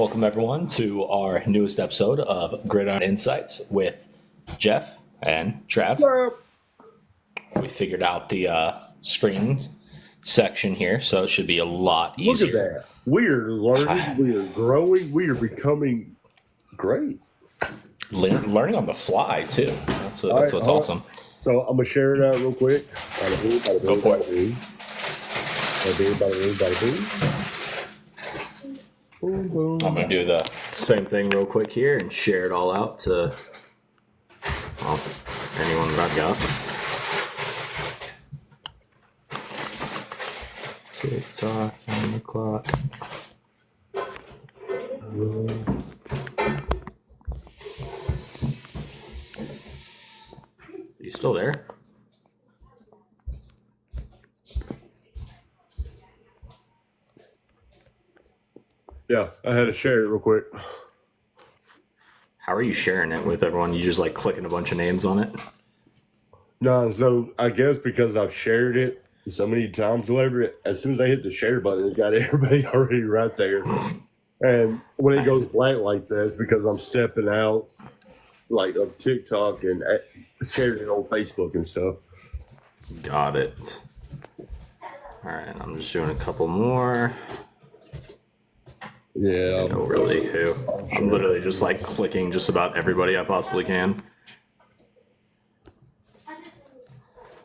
welcome everyone to our newest episode of Gridiron Insights with Jeff and Trav. We figured out the screen section here, so it should be a lot easier. Look at that. We are learning, we are growing, we are becoming great. Learning on the fly, too. That's what's awesome. So I'm going to share it out real quick. Go for it. Boom, boom. I'm going to do the same thing real quick here and share it all out to anyone that I've got. TikTok on the clock. You still there? Yeah, I had to share it real quick. How are you sharing it with everyone? You just like clicking a bunch of names on it? No, so I guess because I've shared it so many times, whatever, as soon as I hit the share button, it's got everybody already right there. And when it goes blank like that, it's because I'm stepping out like of TikTok and sharing it on Facebook and stuff. Got it. All right, I'm just doing a couple more. Yeah. I know really who. I'm literally just like clicking just about everybody I possibly can.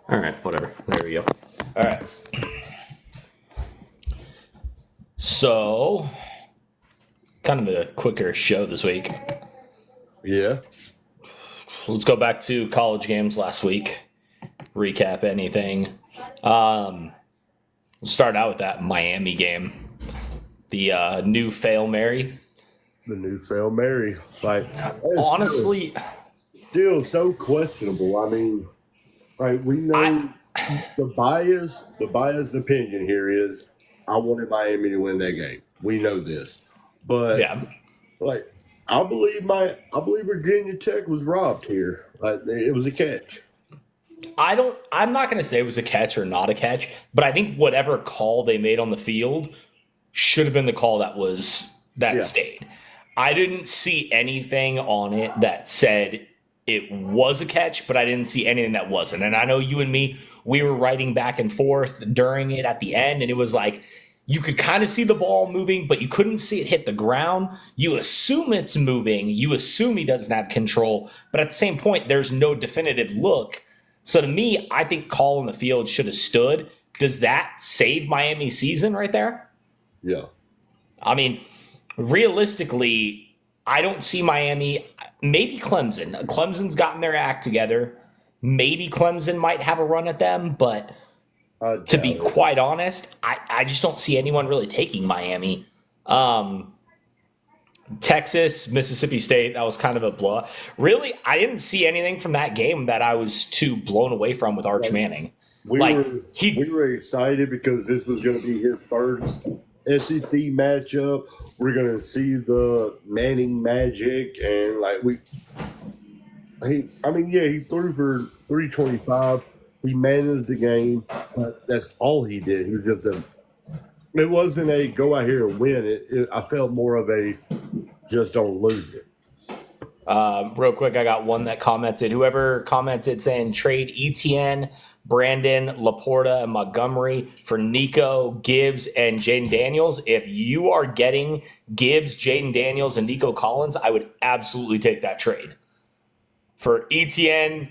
All right, whatever. There we go. All right. So, kind of a quicker show this week. Yeah. Let's go back to college games last week. Recap anything. We'll start out with that Miami game. The new Fail Mary. The new Fail Mary. Like, honestly, still so questionable. I mean, like, we know the biased opinion here is I wanted Miami to win that game. We know this. But yeah, like, I believe Virginia Tech was robbed here. Like, it was a catch. I'm not going to say it was a catch or not a catch, but I think whatever call they made on the field should have been the call that stayed. I didn't see anything on it that said it was a catch, but I didn't see anything that wasn't. And I know you and me, we were writing back and forth during it at the end, and it was like you could kind of see the ball moving, but you couldn't see it hit the ground. You assume it's moving. You assume he doesn't have control, but at the same point, there's no definitive look. So to me, I think call on the field should have stood. Does that save Miami's season right there? Yeah. I mean, realistically, I don't see Miami. Maybe Clemson. Clemson's gotten their act together. Maybe Clemson might have a run at them, but to be quite honest, I just don't see anyone really taking Miami. Texas, Mississippi State, that was kind of a blow. Really, I didn't see anything from that game that I was too blown away from with Arch Manning. We were excited because this was going to be his first SEC matchup. We're going to see the Manning magic, and he threw for 325. He managed the game, but that's all he did. He was just it wasn't a go out here and win. I felt more of a just don't lose it. Real quick, I got one that commented. Whoever commented saying trade Etienne, Brandon, Laporta, and Montgomery for Nico, Gibbs, and Jaden Daniels. If you are getting Gibbs, Jaden Daniels, and Nico Collins, I would absolutely take that trade. For Etienne,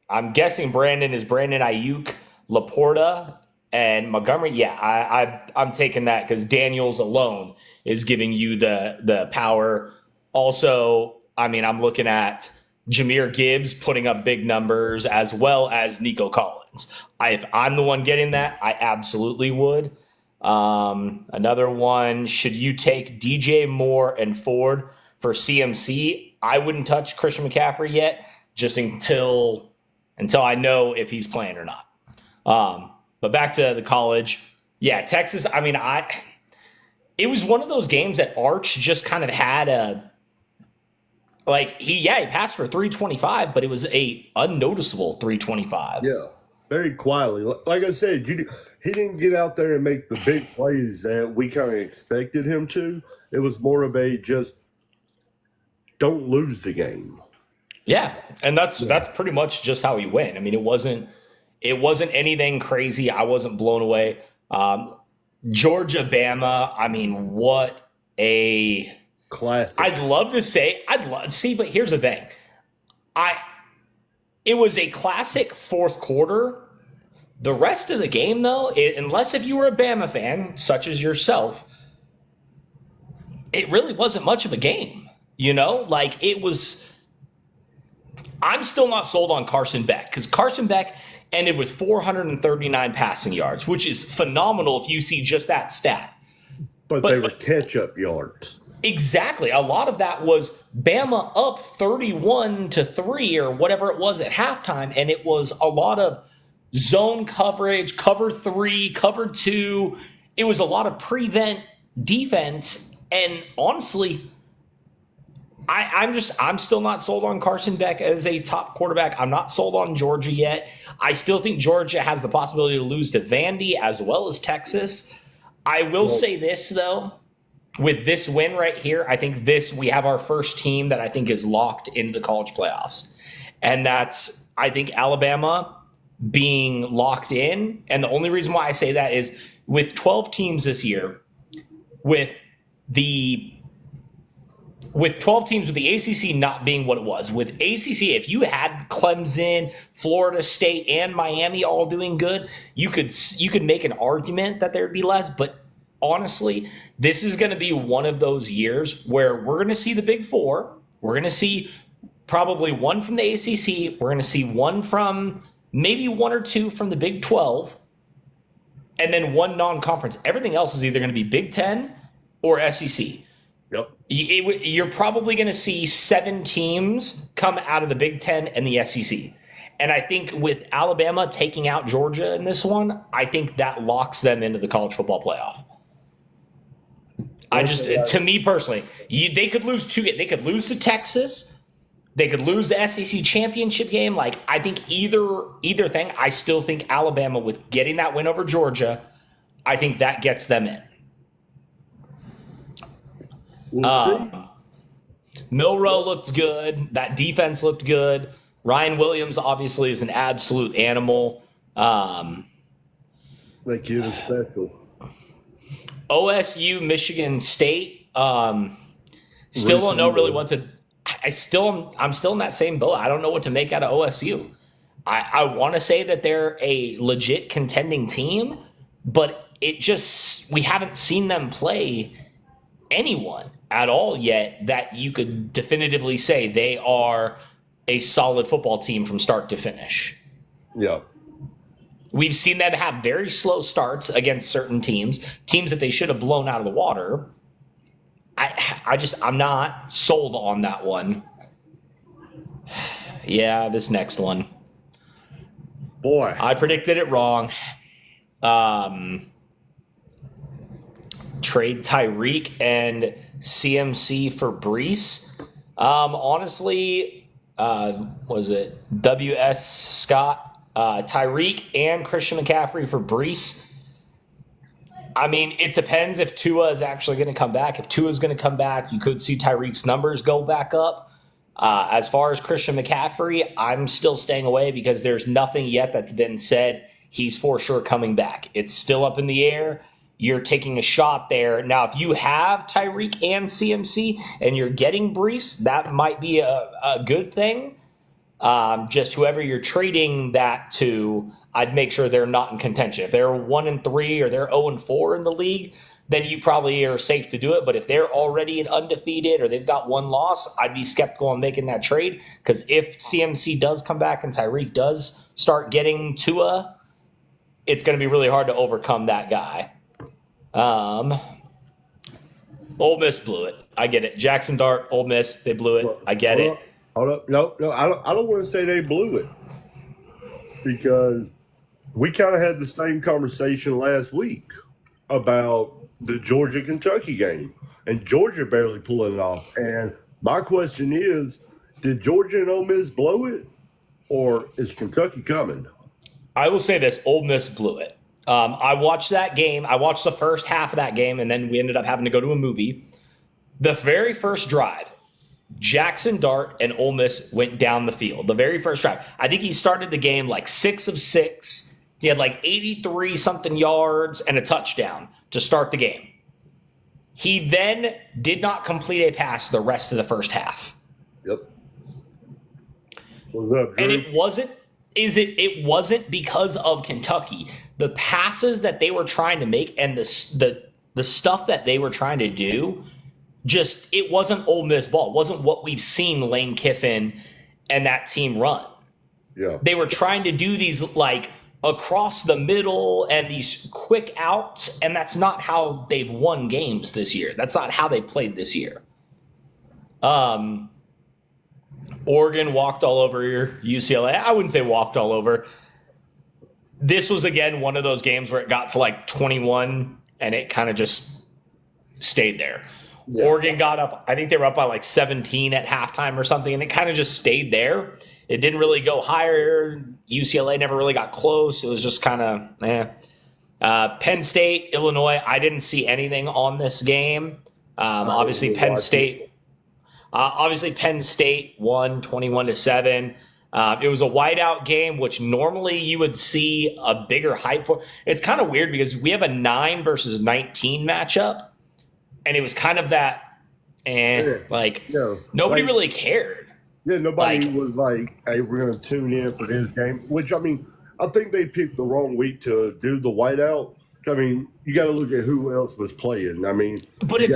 I'm guessing Brandon is Brandon Ayuk, Laporta, and Montgomery. Yeah, I'm taking that because Daniels alone is giving you the power. Also, I mean, I'm looking at Jahmyr Gibbs putting up big numbers as well as Nico Collins. If I'm the one getting that, I absolutely would. Another one, should you take DJ Moore and Ford for CMC? I wouldn't touch Christian McCaffrey yet, just until I know if he's playing or not. But back to the college. Yeah, Texas, I mean, it was one of those games that Arch just kind of had he passed for 325, but it was a unnoticeable 325. Yeah. very quietly. Like I said, he didn't get out there and make the big plays that we kind of expected him to. It was more of a just don't lose the game. Yeah, and that's pretty much just how he went. I mean, it wasn't anything crazy. I wasn't blown away. Georgia, Bama. I mean, what a classic! I'd love to see, but here's the thing. It was a classic fourth quarter. The rest of the game, though, unless if you were a Bama fan, such as yourself, it really wasn't much of a game. You know, like it was. I'm still not sold on Carson Beck because Carson Beck ended with 439 passing yards, which is phenomenal if you see just that stat. But they were catch-up yards. Exactly. A lot of that was Bama up 31-3 or whatever it was at halftime, and it was a lot of zone coverage, cover 3, cover 2. It was a lot of prevent defense, and honestly, I'm still not sold on Carson Beck as a top quarterback. I'm not sold on Georgia yet. I still think Georgia has the possibility to lose to Vandy as well as Texas. I will say this, though. With this win right here, I think we have our first team that I think is locked into the college playoffs. And that's, I think, Alabama being locked in. And the only reason why I say that is with 12 teams this year, with 12 teams with the ACC not being what it was, with ACC, if you had Clemson, Florida State, and Miami all doing good, you could make an argument that there'd be less. But honestly, this is going to be one of those years where we're going to see the Big Four. We're going to see probably one from the ACC. We're going to see one from maybe one or two from the Big 12, and then one non-conference. Everything else is either going to be Big 10 or SEC. Yep. You're probably going to see 7 teams come out of the Big 10 and the SEC. And I think with Alabama taking out Georgia in this one, I think that locks them into the college football playoff. To me personally, they could lose they could lose to Texas. They could lose the SEC championship game. Like, I think either thing, I still think Alabama, with getting that win over Georgia, I think that gets them in. We'll see. Milroe looked good. That defense looked good. Ryan Williams obviously is an absolute animal. That kid is special. OSU, Michigan State. Still don't know really what to. I'm still in that same boat. I don't know what to make out of OSU. I want to say that they're a legit contending team, but we haven't seen them play anyone at all yet that you could definitively say they are a solid football team from start to finish. Yeah. We've seen them have very slow starts against certain teams that they should have blown out of the water. I'm not sold on that one. Yeah, this next one. Boy. I predicted it wrong. Trade Tyreek and CMC for Brees. Honestly, was it W.S. Scott? Tyreek and Christian McCaffrey for Brees. I mean, it depends if Tua is actually going to come back. If Tua is going to come back, you could see Tyreek's numbers go back up. As far as Christian McCaffrey, I'm still staying away because there's nothing yet that's been said he's for sure coming back. It's still up in the air. You're taking a shot there. Now, if you have Tyreek and CMC and you're getting Brees, that might be a good thing. Just whoever you're trading that to, I'd make sure they're not in contention. If they're 1-3 or they're 0-4 in the league, then you probably are safe to do it. But if they're already an undefeated or they've got one loss, I'd be skeptical on making that trade. Because if CMC does come back and Tyreek does start getting Tua, it's going to be really hard to overcome that guy. Ole Miss blew it. I get it. Jackson Dart, Ole Miss, they blew it. I get it. Hold up. No, I don't want to say they blew it because we kind of had the same conversation last week about the Georgia-Kentucky game, and Georgia barely pulling it off. And my question is, did Georgia and Ole Miss blow it, or is Kentucky coming? I will say this: Ole Miss blew it. I watched that game. I watched the first half of that game, and then we ended up having to go to a movie. The very first drive, Jackson Dart and Ole Miss went down the field. The very first drive. I think he started the game like 6 of 6. He had like 83 something yards and a touchdown to start the game. He then did not complete a pass the rest of the first half. Yep. What's up, Drew? And it wasn't because of Kentucky. The passes that they were trying to make and the stuff that they were trying to do, just it wasn't Ole Miss ball. It wasn't what we've seen Lane Kiffin and that team run. Yeah. They were trying to do these like across the middle and these quick outs, and that's not how they've won games this year. That's not how they played this year. Oregon walked all over UCLA. I wouldn't say walked all over. This was, again, one of those games where it got to like 21 and it kind of just stayed there. Yeah. Oregon got up, I think they were up by like 17 at halftime or something, and it kind of just stayed there. It didn't really go higher. UCLA never really got close. It was just kind of Penn State, Illinois, I didn't see anything on this game. Obviously, Penn State won 21-7. It was a whiteout game, which normally you would see a bigger hype for. It's kind of weird because we have a 9 versus 19 matchup, and it was kind of that, nobody really cared. Yeah, nobody was like, hey, we're going to tune in for this game, which, I mean, I think they picked the wrong week to do the whiteout. I mean, you got to look at who else was playing. I mean, but it's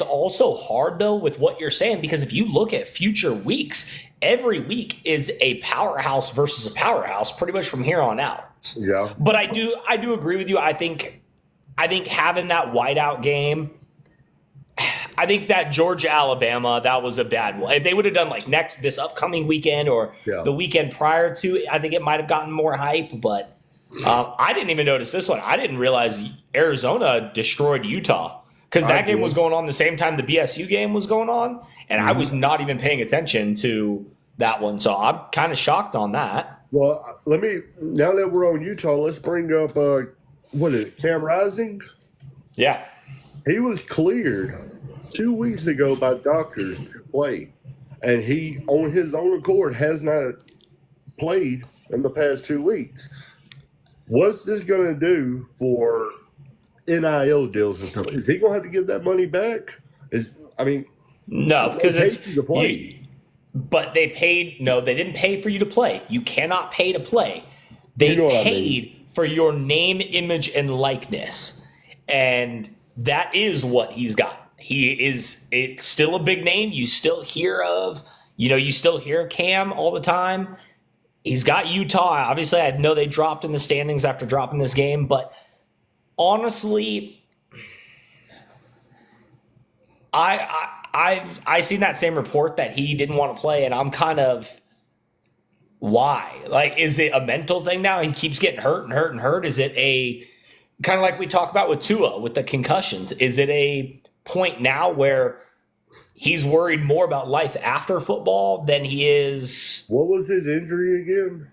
also hard though with what you're saying, because if you look at future weeks, every week is a powerhouse versus a powerhouse, pretty much from here on out. Yeah. But I do agree with you. I think having that whiteout game, I think that Georgia Alabama, that was a bad one. If they would have done like this upcoming weekend or the weekend prior to, I think it might have gotten more hype, but. I didn't even notice this one. I didn't realize Arizona destroyed Utah because that game was going on the same time the BSU game was going on, and I was not even paying attention to that one. So I'm kind of shocked on that. Well, now that we're on Utah, let's bring up, Cam Rising? Yeah. He was cleared 2 weeks ago by doctors to play, and he, on his own accord, has not played in the past 2 weeks. What's this going to do for NIL deals and stuff? Is he going to have to give that money back? No, because but they paid. No, they didn't pay for you to play. You cannot pay to play. They paid for your name, image, and likeness, and that is what he's got. It's still a big name. You still hear of. You still hear Cam all the time. He's got Utah. Obviously, I know they dropped in the standings after dropping this game, but honestly, I seen that same report that he didn't want to play, and I'm kind of why? Like, is it a mental thing now? He keeps getting hurt and hurt and hurt. Is it a kind of like we talk about with Tua with the concussions? Is it a point now where he's worried more about life after football than he is? What was his injury again?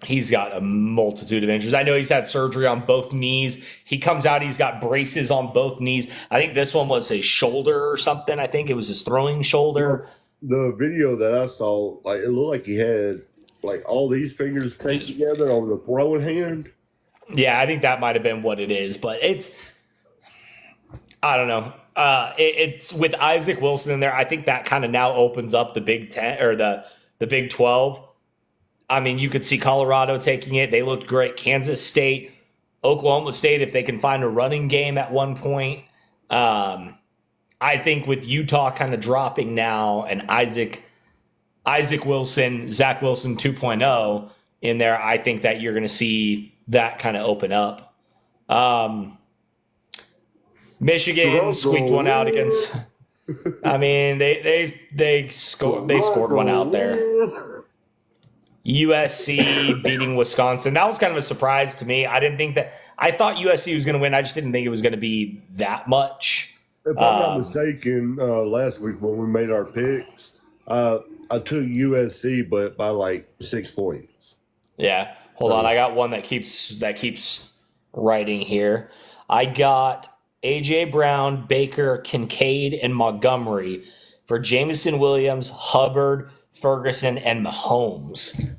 He's got a multitude of injuries. I know he's had surgery on both knees. He comes out, he's got braces on both knees. I think this one was his shoulder or something. I think it was his throwing shoulder. The video that I saw, it looked like he had all these fingers taped together on the throwing hand. Yeah, I think that might have been what it is, but I don't know. It's with Isaac Wilson in there. I think that kind of now opens up the Big 10 or the Big 12. I mean, you could see Colorado taking it. They looked great. Kansas State, Oklahoma State, if they can find a running game at one point. I think with Utah kind of dropping now and Isaac Wilson, Zach Wilson 2.0 in there, I think that you're going to see that kind of open up. Michigan squeaked one out against. I mean, they scored one out there. USC beating Wisconsin. That was kind of a surprise to me. I thought USC was going to win. I just didn't think it was going to be that much. If I'm not mistaken, last week when we made our picks, I took USC, but by 6 points. Yeah. Hold on. I got one that keeps writing here. I got AJ Brown, Baker, Kincaid, and Montgomery for Jameson Williams, Hubbard, Ferguson, and Mahomes.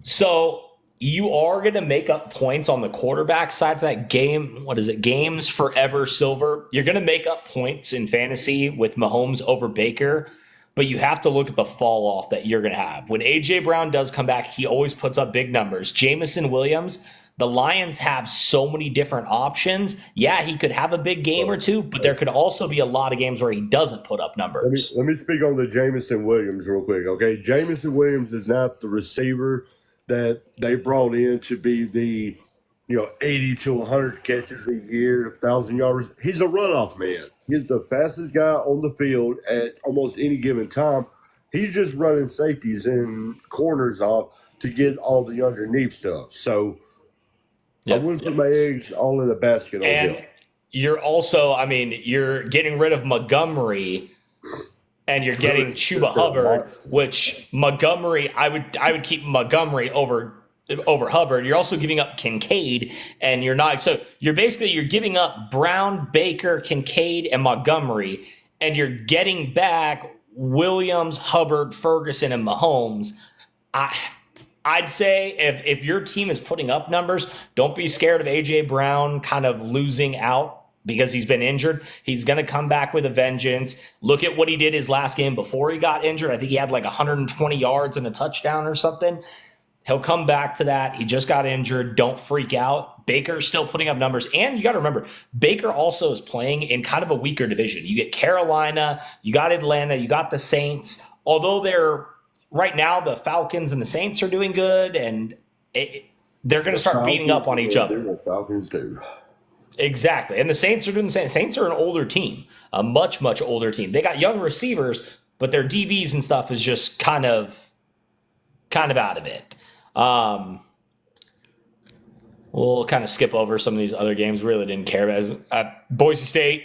So you are going to make up points on the quarterback side of that game. What is it? Games forever silver. You're going to make up points in fantasy with Mahomes over Baker, but you have to look at the fall off that you're going to have. When A.J. Brown does come back, he always puts up big numbers. Jameson Williams, the Lions have so many different options. Yeah, he could have a big game or two, but there could also be a lot of games where he doesn't put up numbers. Let me speak on the Jameson Williams real quick, okay? Jameson Williams is not the receiver that they brought in to be the 80 to 100 catches a year, 1,000 yards. He's a runoff man. He's the fastest guy on the field at almost any given time. He's just running safeties and corners off to get all the underneath stuff. So I wouldn't put my eggs all in a basket on him. And you're also, you're getting rid of Montgomery and you're getting Chuba Hubbard, which Montgomery, I would keep Montgomery over Hubbard. You're also giving up Kincaid, and you're giving up Brown, Baker, Kincaid, and Montgomery, and you're getting back Williams, Hubbard, Ferguson, and Mahomes. I'd say if your team is putting up numbers, don't be scared of A.J. Brown kind of losing out because he's been injured. He's going to come back with a vengeance. Look at what he did his last game before he got injured. I think he had like 120 yards and a touchdown or something. He'll come back to that. He just got injured. Don't freak out. Baker's still putting up numbers. And you got to remember, Baker also is playing in kind of a weaker division. You get Carolina, you got Atlanta, you got the Saints. Although right now, the Falcons and the Saints are doing good, and they're going to start beating up on each other. The Falcons do. Exactly. And the Saints are doing the same. Saints are an older team, a much, much older team. They got young receivers, but their DBs and stuff is just kind of out of it. We'll kind of skip over some of these other games. Really didn't care about Boise State,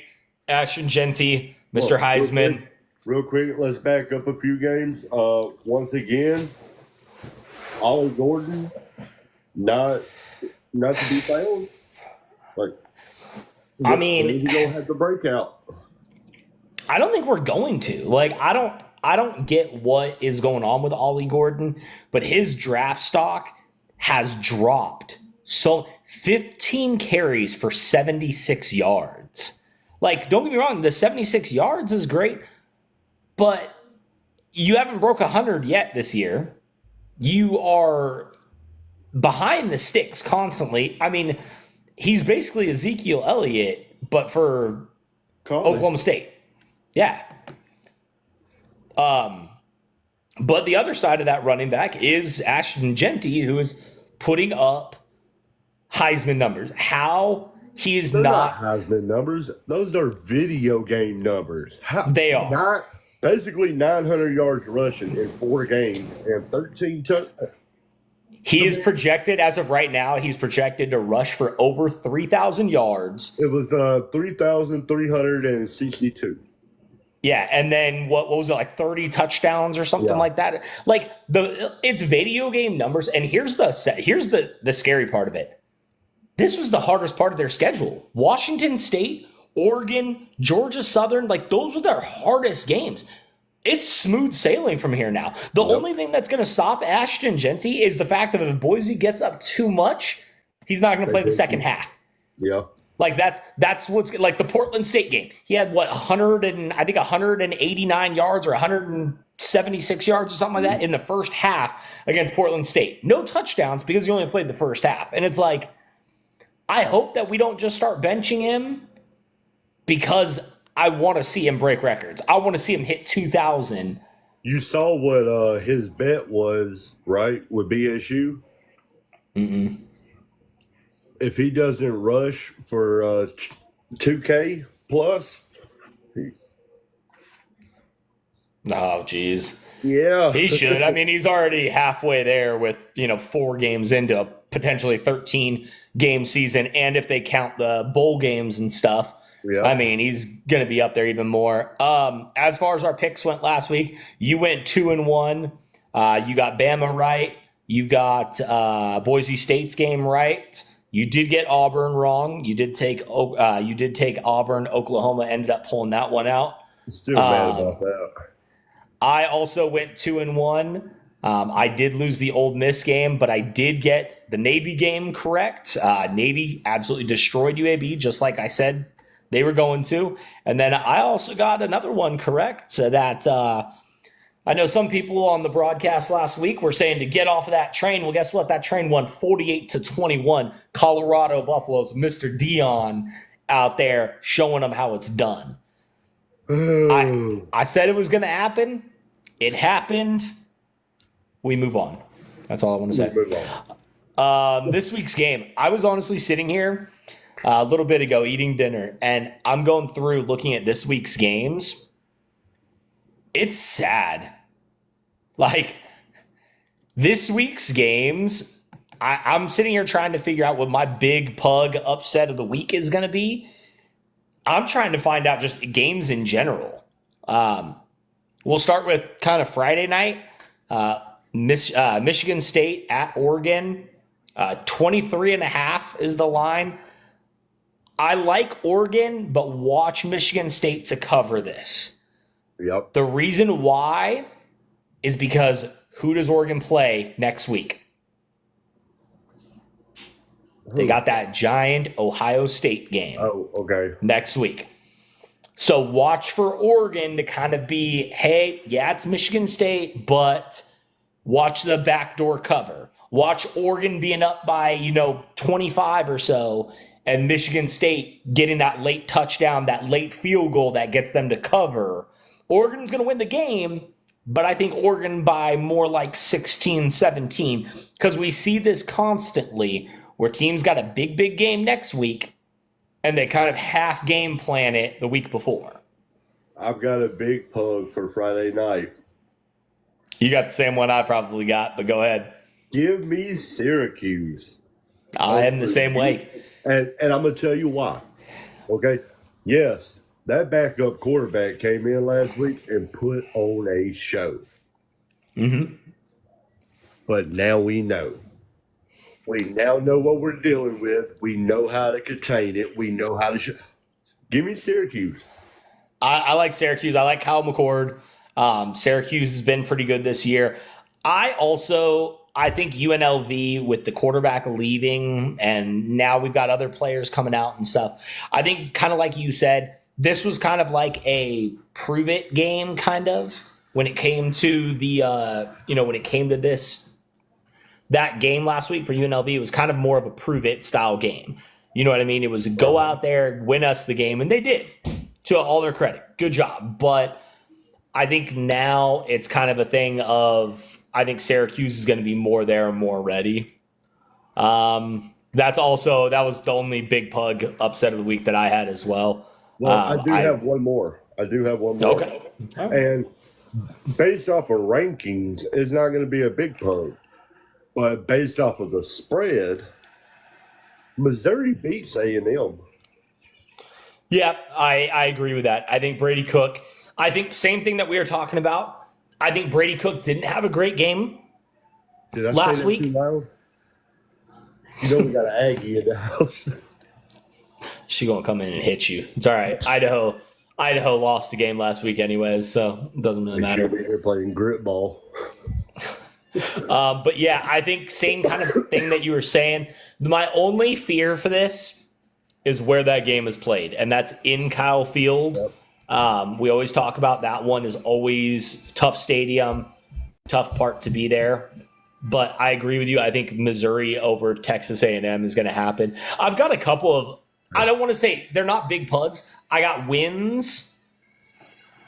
Ashton Genty, Mr. Heisman. Real quick, let's back up a few games. Once again, Ollie Gordon, not to be found. I mean, we don't have the breakout. I don't think we're going to. I don't get what is going on with Ollie Gordon, but his draft stock has dropped. So 15 carries for 76 yards. Don't get me wrong, the 76 yards is great, but you haven't broke 100 yet this year. You are behind the sticks constantly. He's basically Ezekiel Elliott, but for Oklahoma State. Yeah. But the other side of that running back is Ashton Genty, who is putting up Heisman numbers. How he is not Heisman numbers. Those are video game numbers. They are. Basically 900 yards rushing in 4 games and 13 touchdowns. He is projected, as of right now, he's projected to rush for over 3,000 yards. It was 3,362. Yeah, and then what was it, 30 touchdowns or something like that? It's video game numbers, and here's the scary part of it. This was the hardest part of their schedule. Washington State, Oregon, Georgia Southern, those were their hardest games. It's smooth sailing from here now. The only thing that's going to stop Ashton Genty is the fact that if Boise gets up too much, he's not going to play the second half. Yeah. That's what's the Portland State game. He had 189 yards or 176 yards or something like that in the first half against Portland State. No touchdowns because he only played the first half. And it's I hope that we don't just start benching him because I want to see him break records. I want to see him hit 2,000. You saw what his bet was, right, with BSU? Mm-mm. If he doesn't rush for 2K plus. Oh, geez. Yeah. He should. He's already halfway there with, 4 games into a potentially 13-game season. And if they count the bowl games and stuff, he's going to be up there even more. As far as our picks went last week, you went 2-1. You got Bama right. You've got Boise State's game right. You did get Auburn wrong. You did take Auburn. Oklahoma ended up pulling that one out. Still mad about that. I also went 2-1. I did lose the Ole Miss game, but I did get the Navy game correct. Navy absolutely destroyed UAB, just like I said they were going to. And then I also got another one correct, so that I know some people on the broadcast last week were saying to get off of that train. Well, guess what? That train won 48-21. Colorado Buffaloes, Mr. Dion out there showing them how it's done. I said it was going to happen. It happened. We move on. That's all I want to say. This week's game, I was honestly sitting here a little bit ago eating dinner, and I'm going through looking at this week's games. It's sad. Like, this week's games, I'm sitting here trying to figure out what my big pug upset of the week is going to be. I'm trying to find out just games in general. We'll start with kind of Friday night. Michigan State at Oregon. 23.5 is the line. I like Oregon, but watch Michigan State to cover this. Yep. The reason why is because who does Oregon play next week? They got that giant Ohio State game. Oh, okay. Next week. So watch for Oregon to kind of be, hey, yeah, it's Michigan State, but watch the backdoor cover. Watch Oregon being up by, 25 or so, and Michigan State getting that late touchdown, that late field goal that gets them to cover. Oregon's going to win the game, but I think Oregon by more like 16, 17, because we see this constantly where teams got a big game next week, and they kind of half game plan it the week before. I've got a big pug for Friday night. You got the same one I probably got, but go ahead. Give me Syracuse. I am the same way. And I'm going to tell you why. Okay? Yes, that backup quarterback came in last week and put on a show. Mm-hmm. But now we know. We now know what we're dealing with. We know how to contain it. We know how to Give me Syracuse. I like Syracuse. I like Kyle McCord. Syracuse has been pretty good this year. I think UNLV with the quarterback leaving, and now we've got other players coming out and stuff. I think kind of like you said, this was kind of like a prove it game, kind of, when it came to that game last week for UNLV. It was kind of more of a prove it style game. You know what I mean? It was go out there, win us the game, and they did, to all their credit. Good job. But I think now it's kind of a thing of, I think Syracuse is going to be more there and more ready. That was the only big pug upset of the week that I had as well. Well, I do have one more. Okay. And based off of rankings, it's not going to be a big pug. But based off of the spread, Missouri beats A&M. Yeah, I agree with that. I think Brady Cook, same thing that we were talking about. I think Brady Cook didn't have a great game last week. Too loud? You know we got an Aggie in the house. She gonna come in and hit you. It's all right. Idaho lost the game last week anyways, so it doesn't really matter. They're playing grit ball. But yeah, I think same kind of thing that you were saying. My only fear for this is where that game is played, and that's in Kyle Field. Yep. We always talk about that one is always tough stadium, tough part to be there. But I agree with you. I think Missouri over Texas A&M is going to happen. I've got a couple of, I don't want to say they're not big pugs. I got wins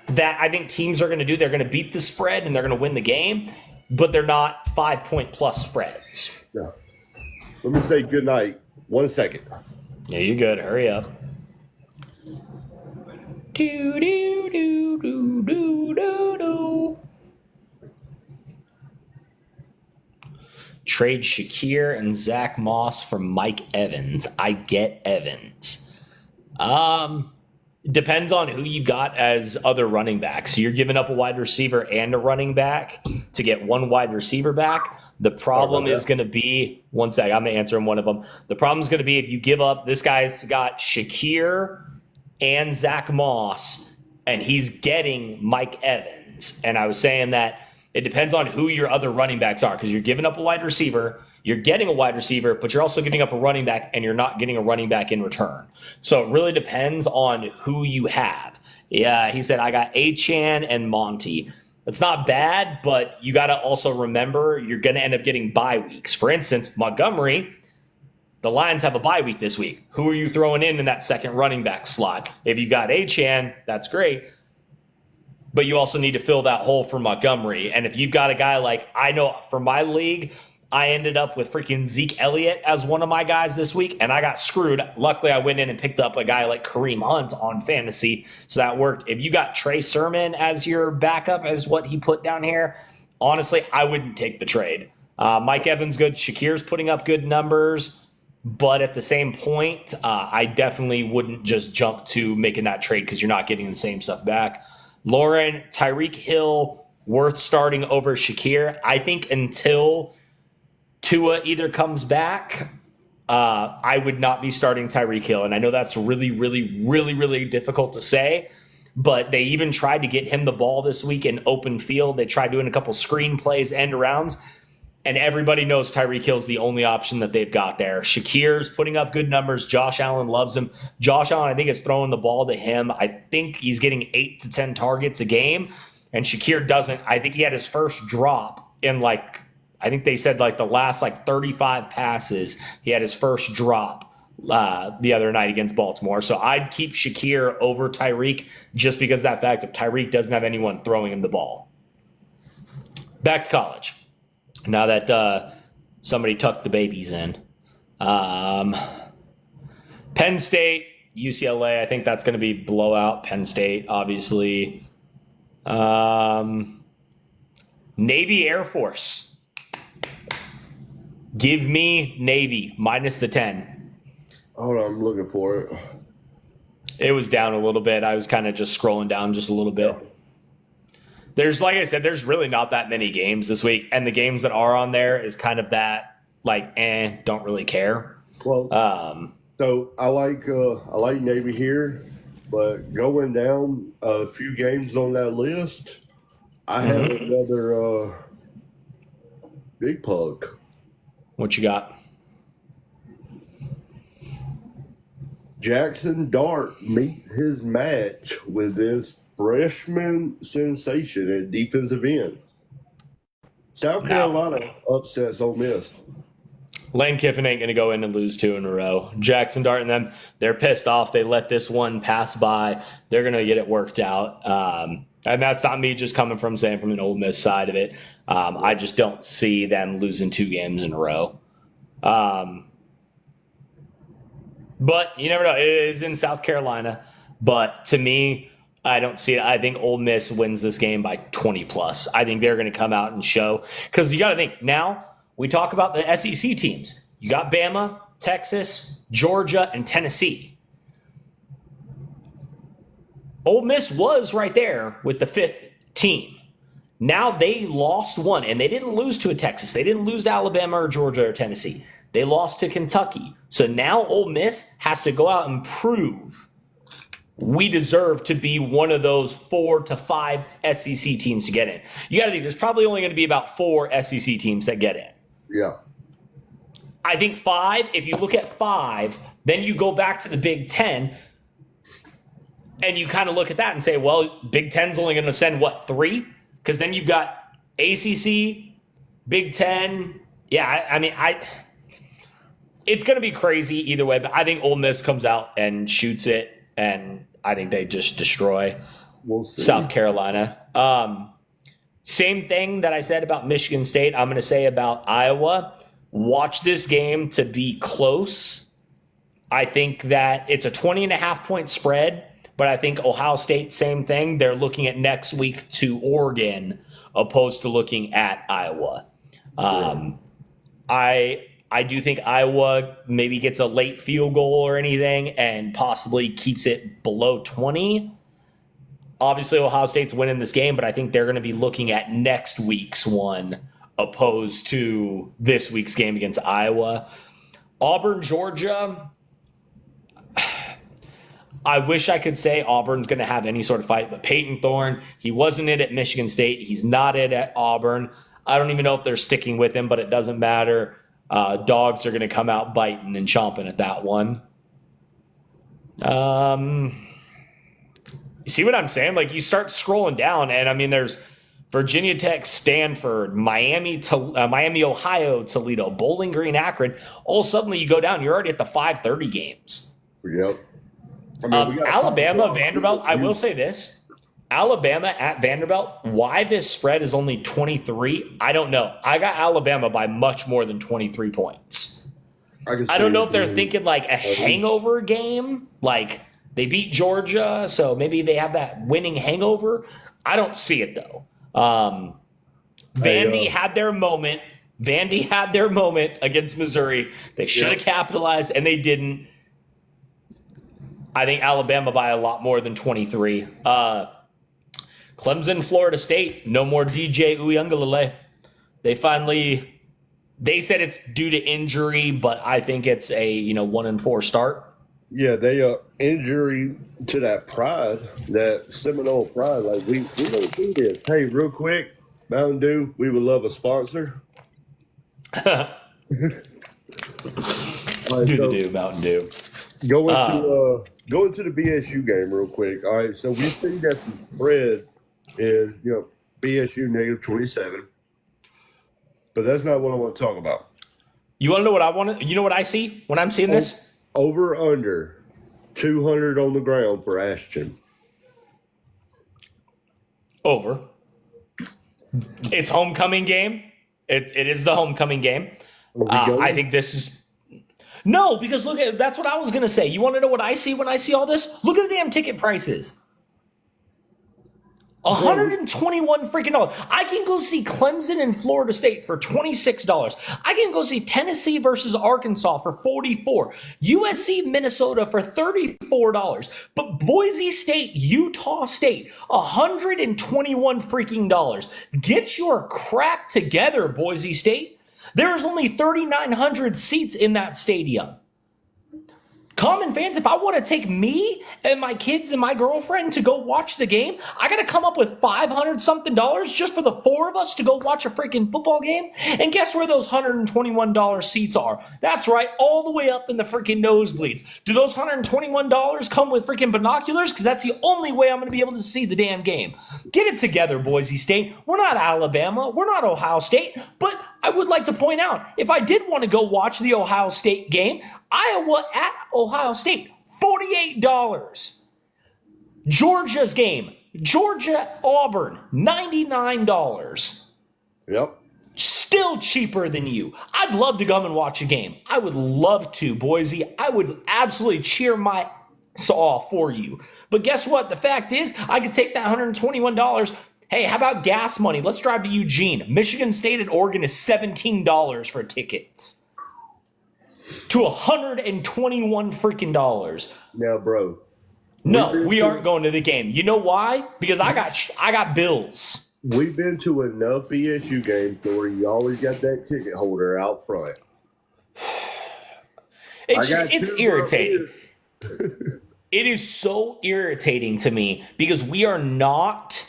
that I think teams are going to do. They're going to beat the spread and they're going to win the game, but they're not 5-point plus spreads. Yeah. Let me say good night. 1 second. Yeah, you're good. Hurry up. Do, do, do, do, do, do, do. Trade Shakir and Zach Moss for Mike Evans. I get Evans. Depends on who you got as other running backs. So you're giving up a wide receiver and a running back to get one wide receiver back. The problem is going to be, one sec, I'm going to answer him one of them. The problem is going to be if you give up, this guy's got Shakir and Zach Moss, and he's getting Mike Evans. And I was saying that it depends on who your other running backs are, because you're giving up a wide receiver, you're getting a wide receiver, but you're also giving up a running back, and you're not getting a running back in return. So it really depends on who you have. Yeah, he said, I got Achane and Monty. That's not bad, but you got to also remember you're going to end up getting bye weeks. For instance, Montgomery, the Lions have a bye week this week. Who are you throwing in that second running back slot? If you got Achane, that's great. But you also need to fill that hole for Montgomery. And if you've got a guy like, I know for my league, I ended up with freaking Zeke Elliott as one of my guys this week, and I got screwed. Luckily, I went in and picked up a guy like Kareem Hunt on fantasy, so that worked. If you got Trey Sermon as your backup, as what he put down here, honestly, I wouldn't take the trade. Mike Evans good. Shakir's putting up good numbers, but at the same point, I definitely wouldn't just jump to making that trade because you're not getting the same stuff back. Lauren, Tyreek Hill, worth starting over Shakir. I think until Tua either comes back, I would not be starting Tyreek Hill. And I know that's really, really, really, really difficult to say, but they even tried to get him the ball this week in open field. They tried doing a couple screen plays, end arounds, and everybody knows Tyreek Hill's the only option that they've got there. Shakir's putting up good numbers. Josh Allen loves him. Josh Allen, I think, is throwing the ball to him. I think he's getting 8 to 10 targets a game, and Shakir doesn't. I think he had his first drop in I think they said the last 35 passes, he had his first drop the other night against Baltimore. So I'd keep Shakir over Tyreek just because of that fact of Tyreek doesn't have anyone throwing him the ball. Back to college. Now that somebody tucked the babies in. Penn State, UCLA, I think that's going to be blowout. Penn State, obviously. Navy Air Force. Give me Navy minus the 10. Hold on, I'm looking for it. It was down a little bit. I was kind of just scrolling down just a little bit. There's, like I said, there's really not that many games this week, and the games that are on there is kind of that don't really care. Well, so I like Navy here, but going down a few games on that list, I have another big pug. What you got? Jackson Dart meets his match with this freshman sensation at defensive end. South Carolina upsets Ole Miss. Lane Kiffin ain't going to go in and lose 2 in a row. Jackson Dart and them, they're pissed off. They let this one pass by. They're going to get it worked out. And that's not me just coming from saying from an Ole Miss side of it. I just don't see them losing 2 games in a row. But you never know. It is in South Carolina. But to me, I don't see it. I think Ole Miss wins this game by 20 plus. I think they're going to come out and show. Because you got to think, now we talk about the SEC teams. You got Bama, Texas, Georgia, and Tennessee. Ole Miss was right there with the 5th team. Now they lost one, and they didn't lose to a Texas. They didn't lose to Alabama or Georgia or Tennessee. They lost to Kentucky. So now Ole Miss has to go out and prove we deserve to be one of those 4 to 5 SEC teams to get in. You got to think there's probably only going to be about 4 SEC teams that get in. Yeah. I think 5, if you look at 5, then you go back to the Big Ten, and you kind of look at that and say, well, Big Ten's only going to send, 3? Because then you've got ACC, Big Ten. Yeah, it's going to be crazy either way, but I think Ole Miss comes out and shoots it, and I think they just destroy South Carolina. Same thing that I said about Michigan State, I'm going to say about Iowa. Watch this game to be close. I think that it's a 20.5-point spread, but I think Ohio State, same thing. They're looking at next week to Oregon opposed to looking at Iowa. I do think Iowa maybe gets a late field goal or anything and possibly keeps it below 20. Obviously, Ohio State's winning this game, but I think they're going to be looking at next week's one opposed to this week's game against Iowa. Auburn, Georgia. I wish I could say Auburn's going to have any sort of fight, but Peyton Thorne, he wasn't it at Michigan State. He's not it at Auburn. I don't even know if they're sticking with him, but it doesn't matter. Dogs are going to come out biting and chomping at that one. You see what I'm saying? Like, you start scrolling down, and I mean, there's Virginia Tech, Stanford, Miami, Ohio, Toledo, Bowling Green, Akron. All suddenly you go down, you're already at the 5:30 games. Yep. I mean, Alabama, Vanderbilt. I will say this: Alabama at Vanderbilt. Why this spread is only 23? I don't know. I got Alabama by much more than 23 points. I don't know if they're thinking like a hangover game, like they beat Georgia, so maybe they have that winning hangover. I don't see it though. Vandy had their moment. Vandy had their moment against Missouri. They should have capitalized, and they didn't. I think Alabama by a lot more than 23. Clemson, Florida State, no more DJ Uiagalelei. They said it's due to injury, but I think it's a 1-4 start. Yeah, they injury to that pride, that Seminole pride. Like we don't do this. Hey, real quick, Mountain Dew, we would love a sponsor. Do the do, Mountain Dew. Go into the BSU game real quick. All right, so we see that the spread is BSU negative 27, but that's not what I want to talk about. You want to know what I want to? You know what I see when I'm seeing this? Over under 200 on the ground for Ashton. Over. It's homecoming game. It is the homecoming game. I think this is. No, because that's what I was going to say. You want to know what I see when I see all this? Look at the damn ticket prices. $121 freaking dollars. I can go see Clemson and Florida State for $26. I can go see Tennessee versus Arkansas for $44. USC, Minnesota for $34. But Boise State, Utah State, $121 freaking dollars. Get your crap together, Boise State. There's only 3,900 seats in that stadium. Common fans, if I want to take me and my kids and my girlfriend to go watch the game, I got to come up with $500-something just for the four of us to go watch a freaking football game. And guess where those $121 seats are? That's right, all the way up in the freaking nosebleeds. Do those $121 come with freaking binoculars? Because that's the only way I'm going to be able to see the damn game. Get it together, Boise State. We're not Alabama. We're not Ohio State. But I would like to point out, if I did want to go watch the Ohio State game, Iowa at Ohio State, $48. Georgia's game, Georgia-Auburn, $99. Yep. Still cheaper than you. I'd love to come and watch a game. I would love to, Boise. I would absolutely cheer my ass off for you. But guess what? The fact is, I could take that $121. Hey, how about gas money? Let's drive to Eugene. Michigan State and Oregon is $17 for tickets. To $121 freaking dollars. Now, bro. No, we aren't going to the game. You know why? Because I got bills. We've been to enough BSU games where you always got that ticket holder out front. It's irritating. It is so irritating to me because we are not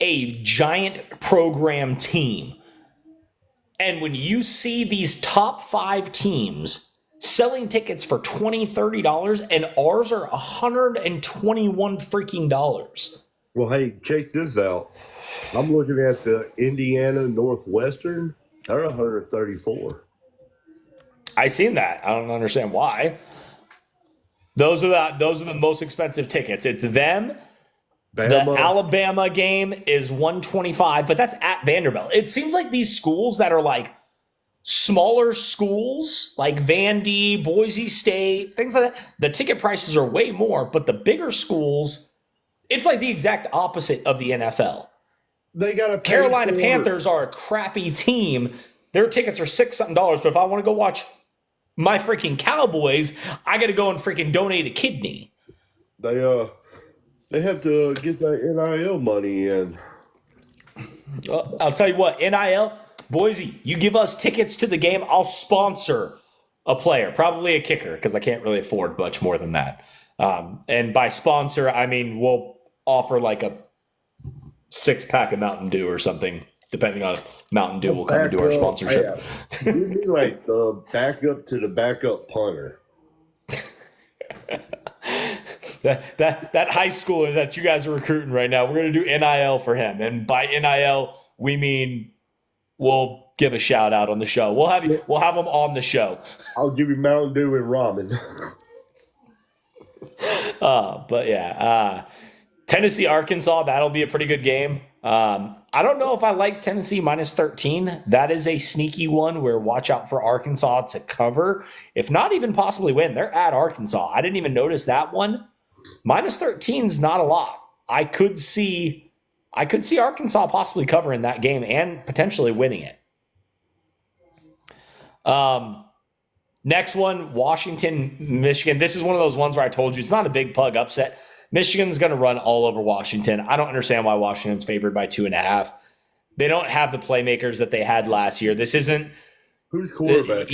a giant program team. And when you see these top 5 teams selling tickets for $20, $30, and ours are $121 freaking dollars. Well, hey, check this out. I'm looking at the Indiana Northwestern. They're $134. I seen that. I don't understand why. Those are the most expensive tickets. It's them. Bama. The Alabama game is $125, but that's at Vanderbilt. It seems like these schools that are like smaller schools, like Vandy, Boise State, things like that, the ticket prices are way more. But the bigger schools, it's like the exact opposite of the NFL. They got Carolina Panthers are a crappy team. Their tickets are $6-something, but if I want to go watch my freaking Cowboys, I got to go and freaking donate a kidney. They have to get that NIL money in. I'll tell you what, NIL, Boise, you give us tickets to the game, I'll sponsor a player, probably a kicker, because I can't really afford much more than that. And by sponsor, I mean we'll offer like a 6-pack of Mountain Dew or something, depending on if Mountain Dew will come and do our sponsorship. Give me like the backup to the backup punter. that high schooler that you guys are recruiting right now, we're going to do NIL for him. And by NIL, we mean we'll give a shout out on the show. We'll have him on the show. I'll give you Mountain Dew and ramen. But yeah, Tennessee, Arkansas, that'll be a pretty good game. I don't know if I like Tennessee minus 13. That is a sneaky one where watch out for Arkansas to cover, if not even possibly win. They're at Arkansas. I didn't even notice that one. Minus 13 is not a lot. I could see Arkansas possibly covering that game and potentially winning it. Next one, Washington, Michigan. This is one of those ones where I told you it's not a big pug upset. Michigan's going to run all over Washington. I don't understand why Washington's favored by 2.5. They don't have the playmakers that they had last year. This isn't who's quarterback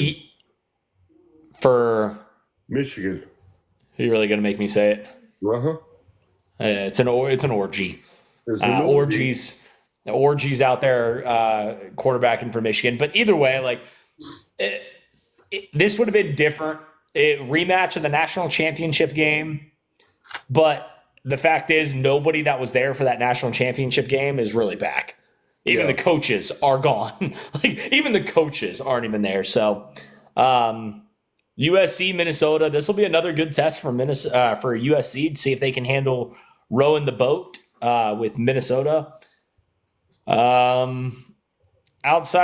for Michigan. Are you really going to make me say it? Uh-huh. It's an orgy. Orgies out there quarterbacking for Michigan. But either way, like this would have been different. Rematch of the national championship game. But the fact is, nobody that was there for that national championship game is really back. Even the coaches are gone. Even the coaches aren't even there. So, USC, Minnesota. This will be another good test for USC to see if they can handle rowing the boat with Minnesota. Outside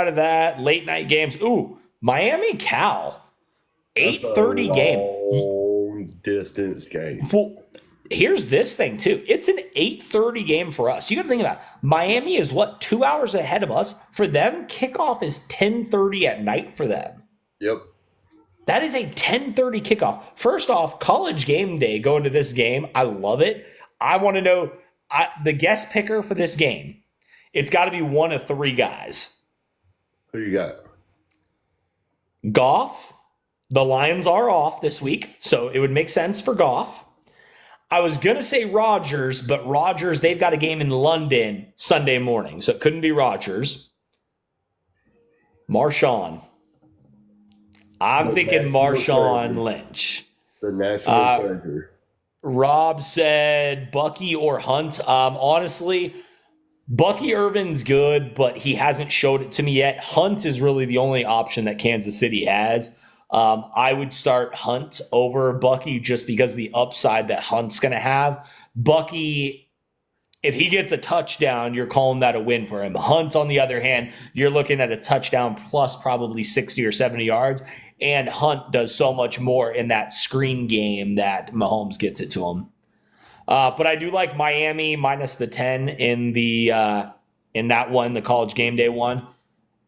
of that, late night games. Ooh, Miami, Cal, 8:30 game. Long distance game. Well, here's this thing too. It's an 8:30 game for us. You got to think about it. Miami is 2 hours ahead of us. For them, kickoff is 10:30 at night for them. Yep. That is a 10:30 kickoff. First off, college game day going to this game. I love it. I want to know the guest picker for this game. It's got to be one of 3 guys. Who you got? Goff. The Lions are off this week, so it would make sense for Goff. I was going to say Rodgers, but Rodgers, they've got a game in London Sunday morning, so it couldn't be Rodgers. Marshawn. I'm thinking Marshawn Lynch. The national treasure. Rob said Bucky or Hunt. Honestly, Bucky Irvin's good, but he hasn't showed it to me yet. Hunt is really the only option that Kansas City has. I would start Hunt over Bucky just because of the upside that Hunt's going to have. Bucky, if he gets a touchdown, you're calling that a win for him. Hunt, on the other hand, you're looking at a touchdown plus probably 60 or 70 yards. And Hunt does so much more in that screen game that Mahomes gets it to him. But I do like Miami minus the 10 in that one, the college game day one.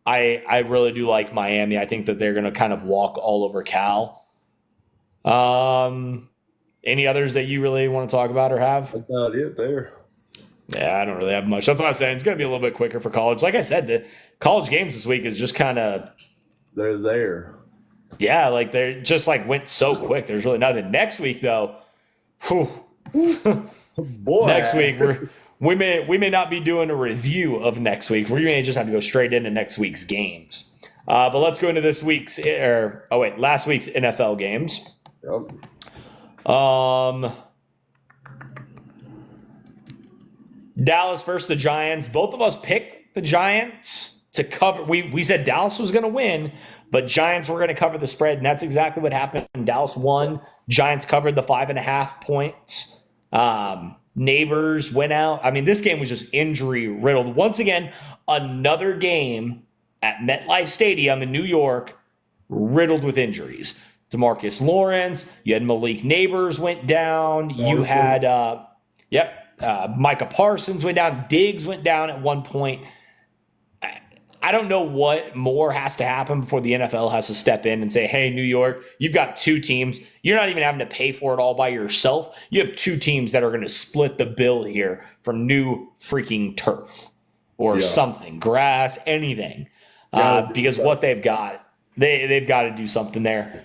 I really do like Miami. I think that they're going to kind of walk all over Cal. Any others that you really want to talk about or have? That's about it there. Yeah, I don't really have much. That's what I'm saying. It's going to be a little bit quicker for college. Like I said, the college games this week is just kind of... They're there. Yeah, like they're just went so quick. There's really nothing. Next week, though, boy. Next week we may not be doing a review of next week. We may just have to go straight into next week's games. But let's go into last week's NFL games. Yep. Dallas versus the Giants. Both of us picked the Giants to cover. We said Dallas was going to win, but Giants were going to cover the spread, and that's exactly what happened. Dallas won. Giants covered the 5.5 points. Neighbors went out. I mean, this game was just injury riddled. Once again, another game at MetLife Stadium in New York riddled with injuries. DeMarcus Lawrence, you had Malik Neighbors went down. You had, Micah Parsons went down. Diggs went down at one point. I don't know what more has to happen before the NFL has to step in and say, hey, New York, you've got 2 teams. You're not even having to pay for it all by yourself. You have 2 teams that are going to split the bill here for new freaking turf or something, grass, anything. because what they've got, they've got to do something there.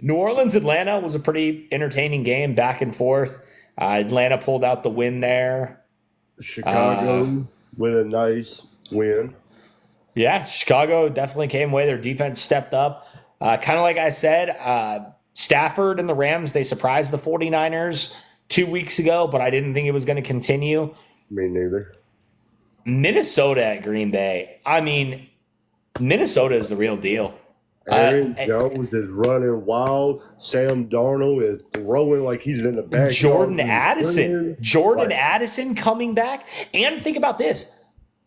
New Orleans, Atlanta was a pretty entertaining game, back and forth. Atlanta pulled out the win there. Chicago with a nice win. Yeah, Chicago definitely came away. Their defense stepped up. Kind of like I said, Stafford and the Rams, they surprised the 49ers 2 weeks ago, but I didn't think it was going to continue. Me neither. Minnesota at Green Bay. I mean, Minnesota is the real deal. Aaron Jones is running wild. Sam Darnold is throwing like he's in the back. Jordan Addison coming back. And think about this.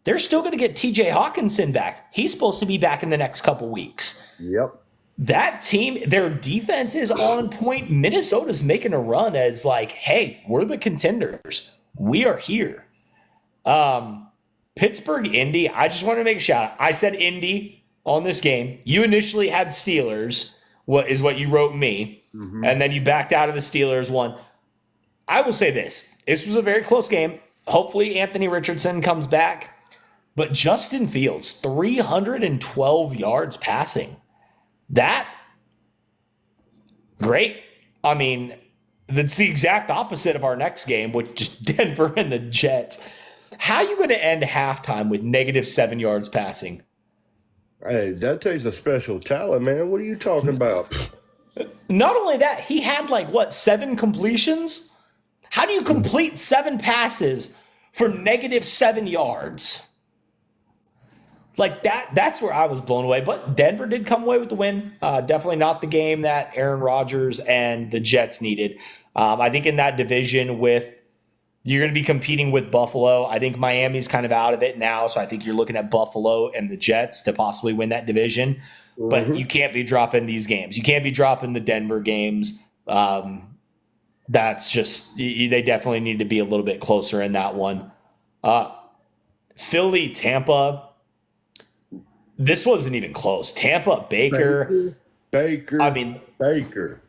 They're still going to get TJ Hawkinson back. He's supposed to be back in the next couple weeks. Yep. That team, their defense is on point. Minnesota's making a run as like, hey, we're the contenders. We are here. Pittsburgh, Indy, I just want to make a shout out. I said Indy on this game. You initially had Steelers, what you wrote me, and then you backed out of the Steelers one. I will say this. This was a very close game. Hopefully Anthony Richardson comes back. But Justin Fields, 312 yards passing. That, great. I mean, that's the exact opposite of our next game, which is Denver and the Jets. How are you going to end halftime with -7 yards passing? Hey, that takes a special talent, man. What are you talking about? Not only that, he had 7 completions? How do you complete 7 passes for -7 yards? That's where I was blown away. But Denver did come away with the win. Definitely not the game that Aaron Rodgers and the Jets needed. I think in that division you're going to be competing with Buffalo. I think Miami's kind of out of it now, so I think you're looking at Buffalo and the Jets to possibly win that division. Mm-hmm. But you can't be dropping these games. You can't be dropping the Denver games. That's just – they definitely need to be a little bit closer in that one. Philly, Tampa – this wasn't even close. Tampa, Baker. I mean, Baker.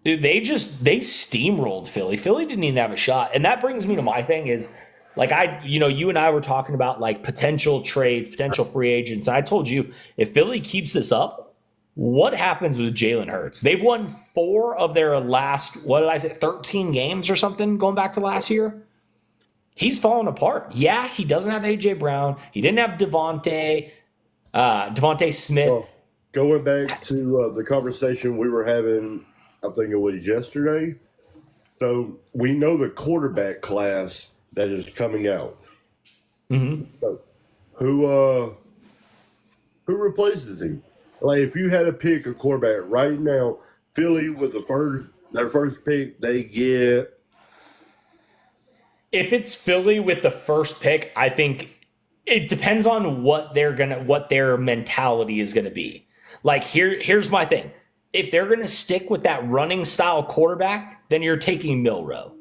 They steamrolled Philly. Philly didn't even have a shot. And that brings me to my thing is, you and I were talking about potential trades, potential free agents. I told you, if Philly keeps this up, what happens with Jalen Hurts? They've won 4 of their last, 13 games or something going back to last year. He's fallen apart. Yeah, he doesn't have A.J. Brown. He didn't have Devontae Smith. Well, going back to the conversation we were having, I think it was yesterday. So we know the quarterback class that is coming out. Mm-hmm. So who replaces him? If you had to pick a quarterback right now, Philly with their first pick, they get. If it's Philly with the first pick, I think. It depends on what their mentality is gonna be. Here's my thing. If they're gonna stick with that running style quarterback, then you're taking Milroe.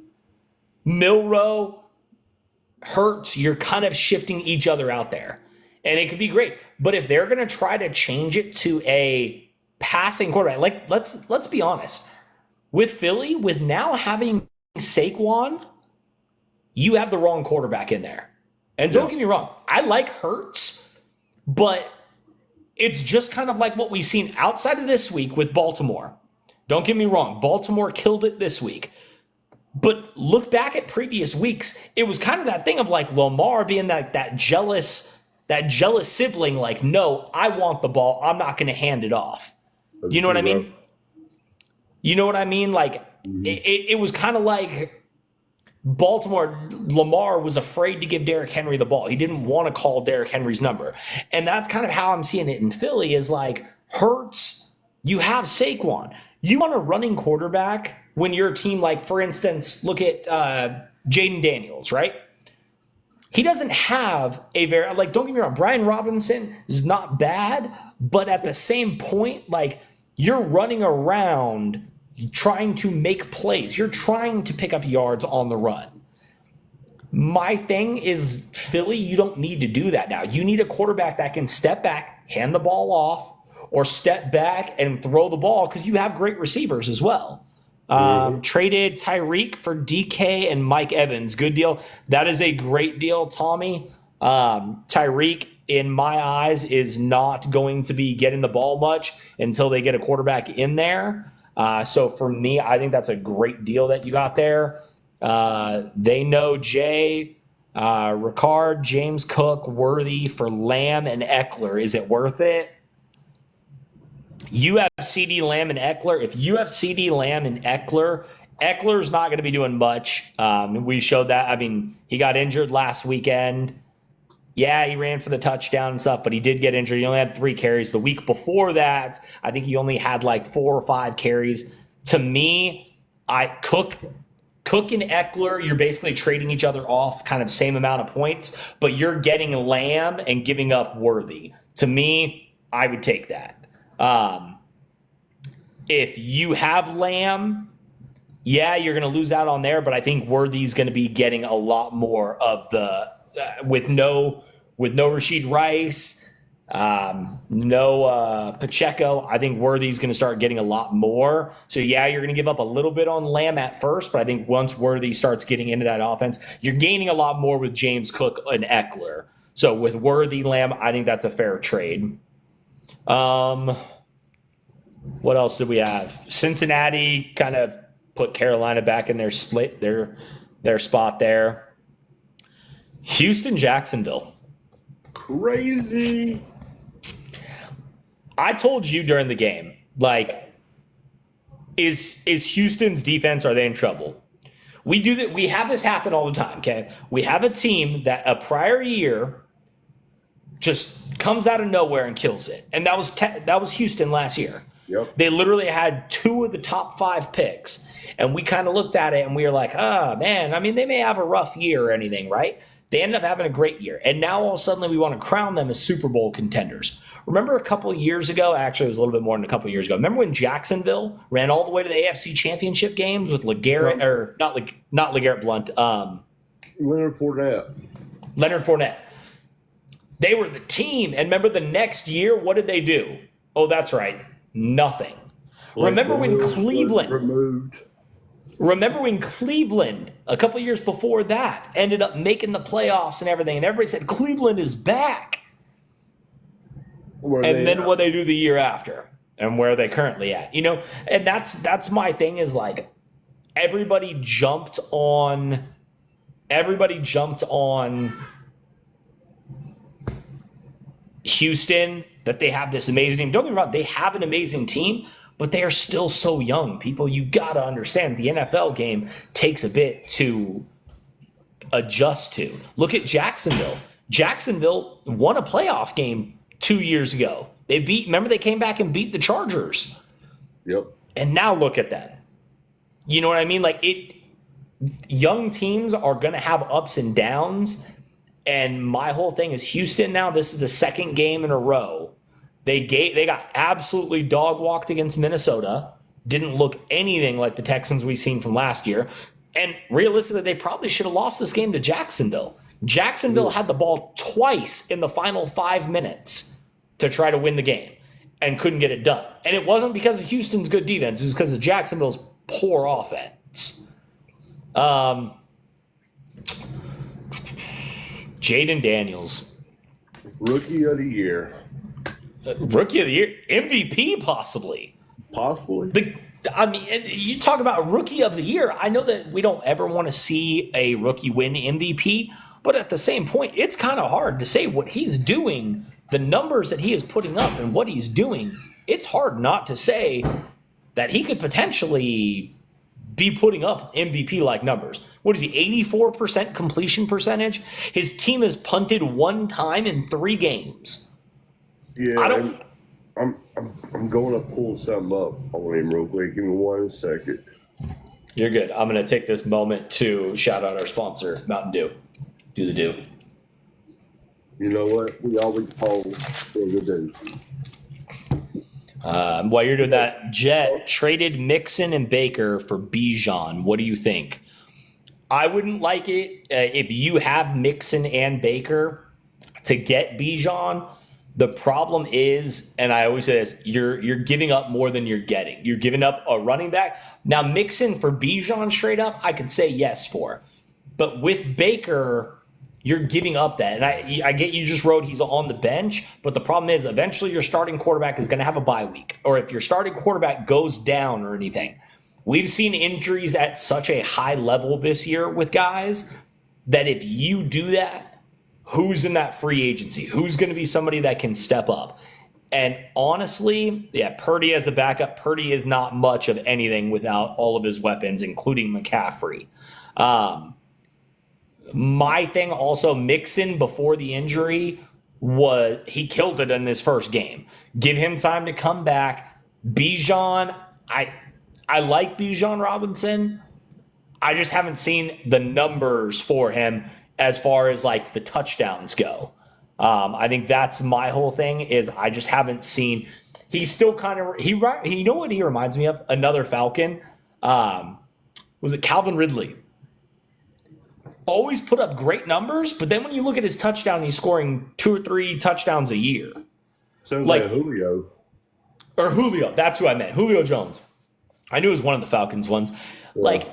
Hurts, you're kind of shifting each other out there. And it could be great. But if they're gonna try to change it to a passing quarterback, let's be honest. With Philly, with now having Saquon, you have the wrong quarterback in there. And don't get me wrong, I like Hurts, but it's just kind of like what we've seen outside of this week with Baltimore. Don't get me wrong, Baltimore killed it this week. But look back at previous weeks, it was kind of that thing of Lamar being that jealous sibling, no, I want the ball, I'm not going to hand it off. You know what I mean? You know what I mean? It was kind of like Baltimore, Lamar was afraid to give Derrick Henry the ball. He didn't want to call Derrick Henry's number. And that's kind of how I'm seeing it in Philly is Hurts, you have Saquon. You want a running quarterback when your team, for instance, look at Jaden Daniels, right? He doesn't have a very, don't get me wrong, Brian Robinson is not bad, but at the same point, you're running around trying to make plays. You're trying to pick up yards on the run. My thing is Philly, you don't need to do that now. You need a quarterback that can step back, hand the ball off, or step back and throw the ball because you have great receivers as well. Traded Tyreek for DK and Mike Evans. Good deal. That is a great deal, Tommy. Tyreek, in my eyes, is not going to be getting the ball much until they get a quarterback in there. So for me, I think that's a great deal that you got there. They know Jay, Ricard, James Cook, Worthy for Lamb and Eckler. Is it worth it? You have CD Lamb and Eckler. If you have CD Lamb and Eckler's not going to be doing much. We showed that. I mean, he got injured last weekend. Yeah, he ran for the touchdown and stuff, but he did get injured. He only had 3 carries. The week before that, I think he only had like 4 or 5 carries. To me, Cook and Eckler, you're basically trading each other off, kind of same amount of points, but you're getting Lamb and giving up Worthy. To me, I would take that. If you have Lamb, yeah, you're going to lose out on there, but I think Worthy's going to be getting a lot more of the with no Rashid Rice, no Pacheco. I think Worthy's going to start getting a lot more. So yeah, you're going to give up a little bit on Lamb at first, but I think once Worthy starts getting into that offense, you're gaining a lot more with James Cook and Eckler. So with Worthy, Lamb, I think that's a fair trade. What else did we have? Cincinnati kind of put Carolina back in their split, their spot there. Houston, Jacksonville. Crazy. I told you during the game, like, is Houston's defense, are they in trouble? We do that. We have this happen all the time, okay? We have a team that a prior year just comes out of nowhere and kills it. And that was Houston last year. Yep. They literally had 2 of the top 5 picks. And we kind of looked at it and we were like, man, I mean, they may have a rough year or anything, right? They ended up having a great year. And now all of a sudden we want to crown them as Super Bowl contenders. Remember a couple of years ago, actually it was a little bit more than a couple of years ago. Remember when Jacksonville ran all the way to the AFC Championship games with LeGarrette, or not LeGarrette Blount, Leonard Fournette. Leonard Fournette. They were the team. And remember the next year, what did they do? Oh, that's right. Nothing. Remember when Cleveland, a couple of years before that, ended up making the playoffs and everything, and everybody said Cleveland is back. And then what they do the year after, and where are they currently at? You know, and that's my thing, is like everybody jumped on Houston, that they have this amazing team. Don't get me wrong, they have an amazing team, but they are still so young. People, you got to understand, the NFL game takes a bit to adjust to. Look at Jacksonville. Jacksonville won a playoff game 2 years ago. Remember they came back and beat the Chargers. Yep. And now look at that. You know what I mean? Like, young teams are going to have ups and downs. And my whole thing is Houston now, this is the second game in a row. They got absolutely dog walked against Minnesota. Didn't look anything like the Texans we've seen from last year. And realistically, they probably should have lost this game to Jacksonville. Jacksonville had the ball twice in the final 5 minutes to try to win the game and couldn't get it done. And it wasn't because of Houston's good defense. It was because of Jacksonville's poor offense. Jaden Daniels. Rookie of the year. Rookie of the year? MVP, possibly. Possibly. I mean, you talk about rookie of the year. I know that we don't ever want to see a rookie win MVP, but at the same point, it's kind of hard to say what he's doing, the numbers that he is putting up and what he's doing. It's hard not to say that he could potentially be putting up MVP-like numbers. What is he, 84% completion percentage? His team has punted 1 time in 3 games. Yeah, I'm going to pull something up on him real quick. Give me 1 second. You're good. I'm going to take this moment to shout out our sponsor, Mountain Dew. Do the do. You know what? We always call for the do. While you're doing that, Jet traded Mixon and Baker for Bijan. What do you think? I wouldn't like it if you have Mixon and Baker to get Bijan. The problem is, and I always say this, you're giving up more than you're getting. You're giving up a running back. Now, Mixon for Bijan straight up, I could say yes for. But with Baker, you're giving up that. And I get you just wrote he's on the bench, but the problem is eventually your starting quarterback is going to have a bye week. Or if your starting quarterback goes down or anything. We've seen injuries at such a high level this year with guys that if you do that, who's in that free agency? Who's going to be somebody that can step up? And honestly, yeah, Purdy as a backup, Purdy is not much of anything without all of his weapons, including McCaffrey. My thing also, Mixon before the injury, was he killed it in this first game. Give him time to come back. Bijan, I like Bijan Robinson. I just haven't seen the numbers for him as far as like the touchdowns go. I think that's my whole thing is I just haven't seen. He's still kind of you know what he reminds me of? Another Falcon. Was it Calvin Ridley? Always put up great numbers, but then when you look at his touchdown, he's scoring 2 or 3 touchdowns a year. Sounds like Julio. Or Julio, that's who I meant. Julio Jones. I knew it was one of the Falcons ones. Yeah. Like,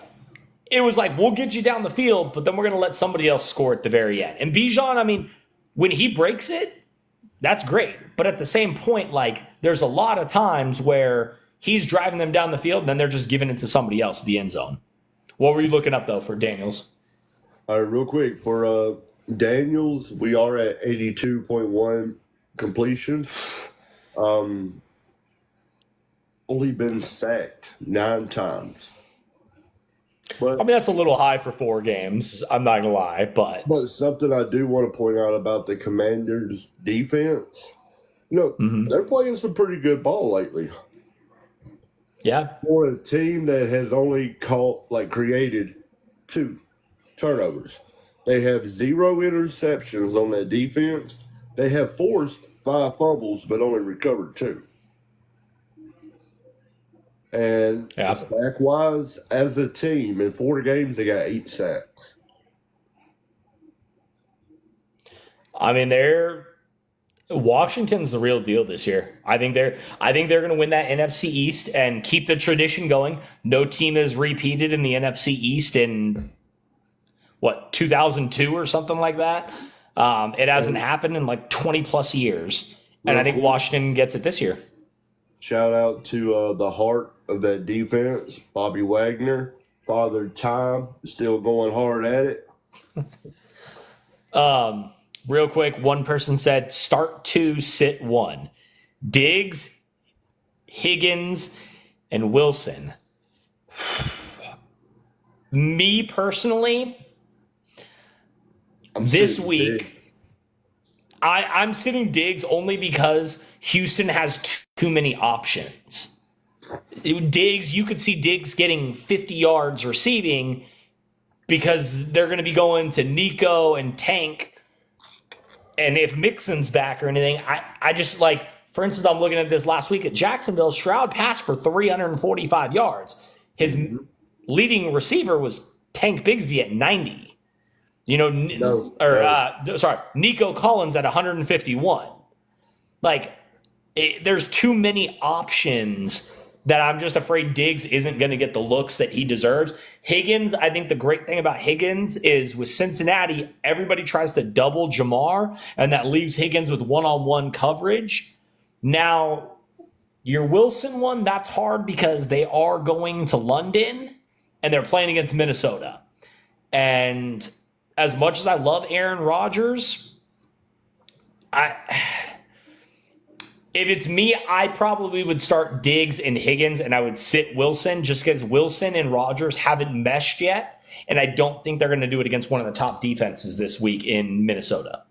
it was like, we'll get you down the field, but then we're going to let somebody else score at the very end. And Bijan, I mean, when he breaks it, that's great. But at the same point, like, there's a lot of times where he's driving them down the field, and then they're just giving it to somebody else at the end zone. What were you looking up, though, for Daniels? All right, real quick. For Daniels, we are at 82.1 completion. Only been sacked 9 times. But, I mean, that's a little high for 4 games. I'm not going to lie. But something I do want to point out about the Commanders' defense, they're playing some pretty good ball lately. Yeah. For a team that has only created 2 turnovers. They have 0 interceptions on that defense. They have forced 5 fumbles, but only recovered 2. And sack-wise, as a team, in 4 games, they got 8 sacks. I mean, Washington's the real deal this year. I think they're going to win that NFC East and keep the tradition going. No team has repeated in the NFC East in 2002 or something like that. It hasn't happened in like 20 plus years, and I think Washington gets it this year. Shout out to the heart of that defense, Bobby Wagner, Father Time, still going hard at it. Real quick, one person said start 2, sit 1. Diggs, Higgins, and Wilson. Me personally, this week, I'm sitting Diggs only because Houston has too many options. Diggs, you could see Diggs getting 50 yards receiving because they're going to be going to Nico and Tank. And if Mixon's back or anything, I just like, for instance, I'm looking at this last week at Jacksonville. Stroud passed for 345 yards. His leading receiver was Tank Bigsby at 90. Nico Collins at 151. Like, there's too many options that I'm just afraid Diggs isn't going to get the looks that he deserves. Higgins, I think the great thing about Higgins is with Cincinnati, everybody tries to double Jamar, and that leaves Higgins with one-on-one coverage. Now, your Wilson one, that's hard because they are going to London, and they're playing against Minnesota. And as much as I love Aaron Rodgers, if it's me, I probably would start Diggs and Higgins, and I would sit Wilson just because Wilson and Rodgers haven't meshed yet, and I don't think they're going to do it against one of the top defenses this week in Minnesota.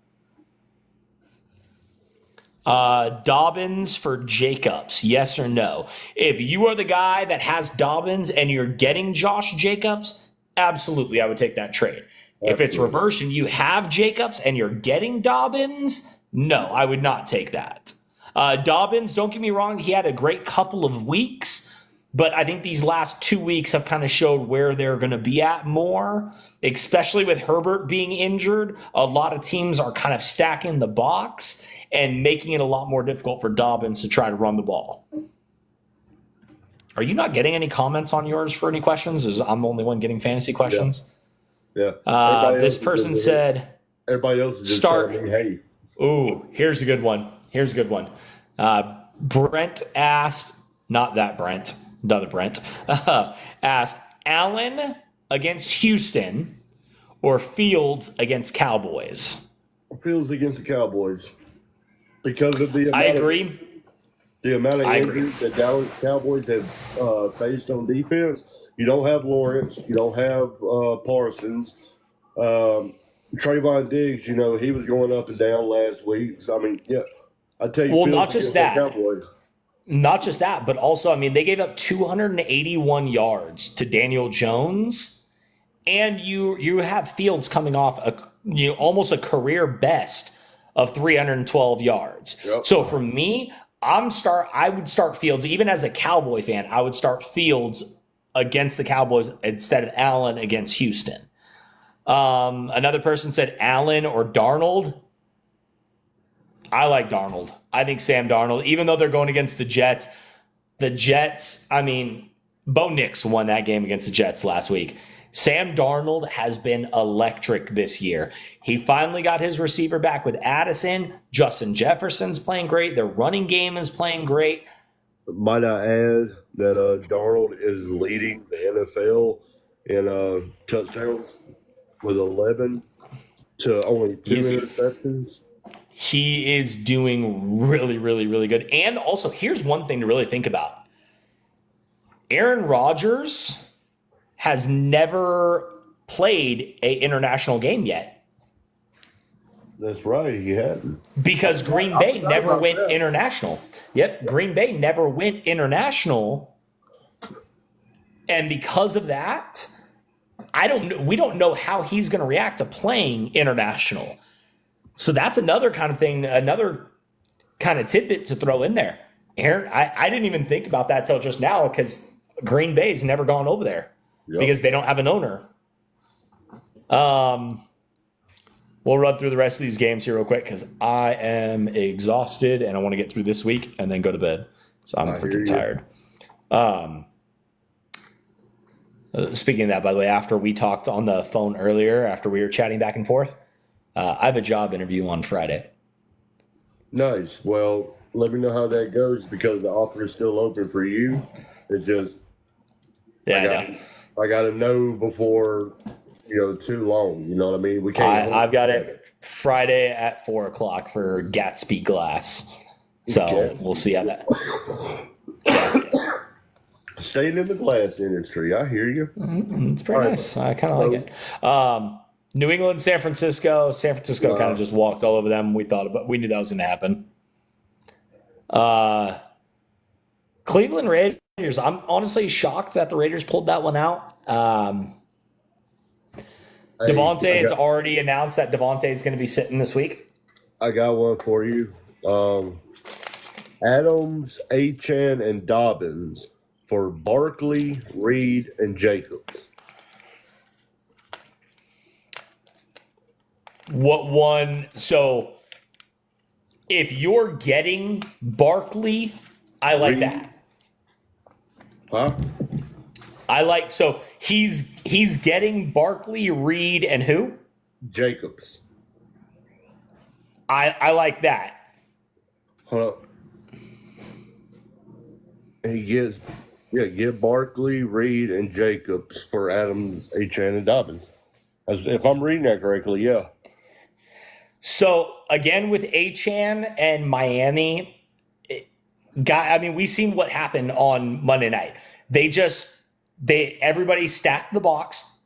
Dobbins for Jacobs, yes or no? If you are the guy that has Dobbins and you're getting Josh Jacobs, absolutely, I would take that trade. Absolutely. If it's reverse and you have Jacobs and you're getting Dobbins, no, I would not take that. Dobbins, don't get me wrong, he had a great couple of weeks, but I think these last 2 weeks have kind of showed where they're going to be at more, especially with Herbert being injured. A lot of teams are kind of stacking the box and making it a lot more difficult for Dobbins to try to run the ball. Are you not getting any comments on yours for any questions? I'm the only one getting fantasy questions? Yeah. This person said, Everybody else is just Start. telling me, hey, Ooh, here's a good one. Brent asked, not that Brent, another Brent, asked Allen against Houston or Fields against Cowboys. Fields against the Cowboys because of I agree. the amount of I injuries agree. that Dallas Cowboys have faced on defense. You don't have Lawrence. You don't have Parsons. Trayvon Diggs, he was going up and down last week. So, I mean, yeah, I tell you, Well, Fields not just against the that. Cowboys. Not just that, but also, I mean, they gave up 281 yards to Daniel Jones, and you have Fields coming off almost a career best of 312 yards. Yep. So for me, I would start Fields even as a Cowboy fan. I would start Fields against the Cowboys instead of Allen against Houston. Another person said Allen or Darnold. I like Darnold. I think Sam Darnold, even though they're going against the Jets, I mean, Bo Nix won that game against the Jets last week. Sam Darnold has been electric this year. He finally got his receiver back with Addison. Justin Jefferson's playing great. Their running game is playing great. Might I add that Darnold is leading the NFL in touchdowns with 11 to only 2 interceptions. He is doing really, really, really good. And also, here's one thing to really think about. Aaron Rodgers has never played an international game yet. That's right, he hadn't. Because Green Bay never went international. Yep, Green Bay never went international. And because of that, we don't know how he's going to react to playing international. So that's another kind of thing, another kind of tidbit to throw in there. Aaron, I didn't even think about that till just now because Green Bay's never gone over there because they don't have an owner. We'll run through the rest of these games here real quick because I am exhausted and I want to get through this week and then go to bed. So I'm freaking tired. Speaking of that, by the way, after we talked on the phone earlier, after we were chatting back and forth, I have a job interview on Friday. Nice. Well, let me know how that goes because the offer is still open for you. It's just, I got to know before, too long. You know what I mean? We can't. I've got it Friday at 4:00 for Gatsby Glass. So we'll see how that. Staying in the glass industry, I hear you. It's pretty nice. I kind of like it. New England, San Francisco. San Francisco kind of just walked all over them. We knew that was going to happen. Cleveland Raiders. I'm honestly shocked that the Raiders pulled that one out. Devontae, it's already announced that Devontae is going to be sitting this week. I got one for you. Adams, Achane, and Dobbins for Barkley, Reed, and Jacobs. What one? So if you're getting Barkley, I like that. Huh? So he's getting Barkley, Reed, and who? Jacobs. I like that. Hold up. He get Barkley, Reed, and Jacobs for Adams, Achane, and Dobbins. If I'm reading that correctly, yeah. So again, with Achane and Miami, we've seen what happened on Monday night. Everybody stacked the box.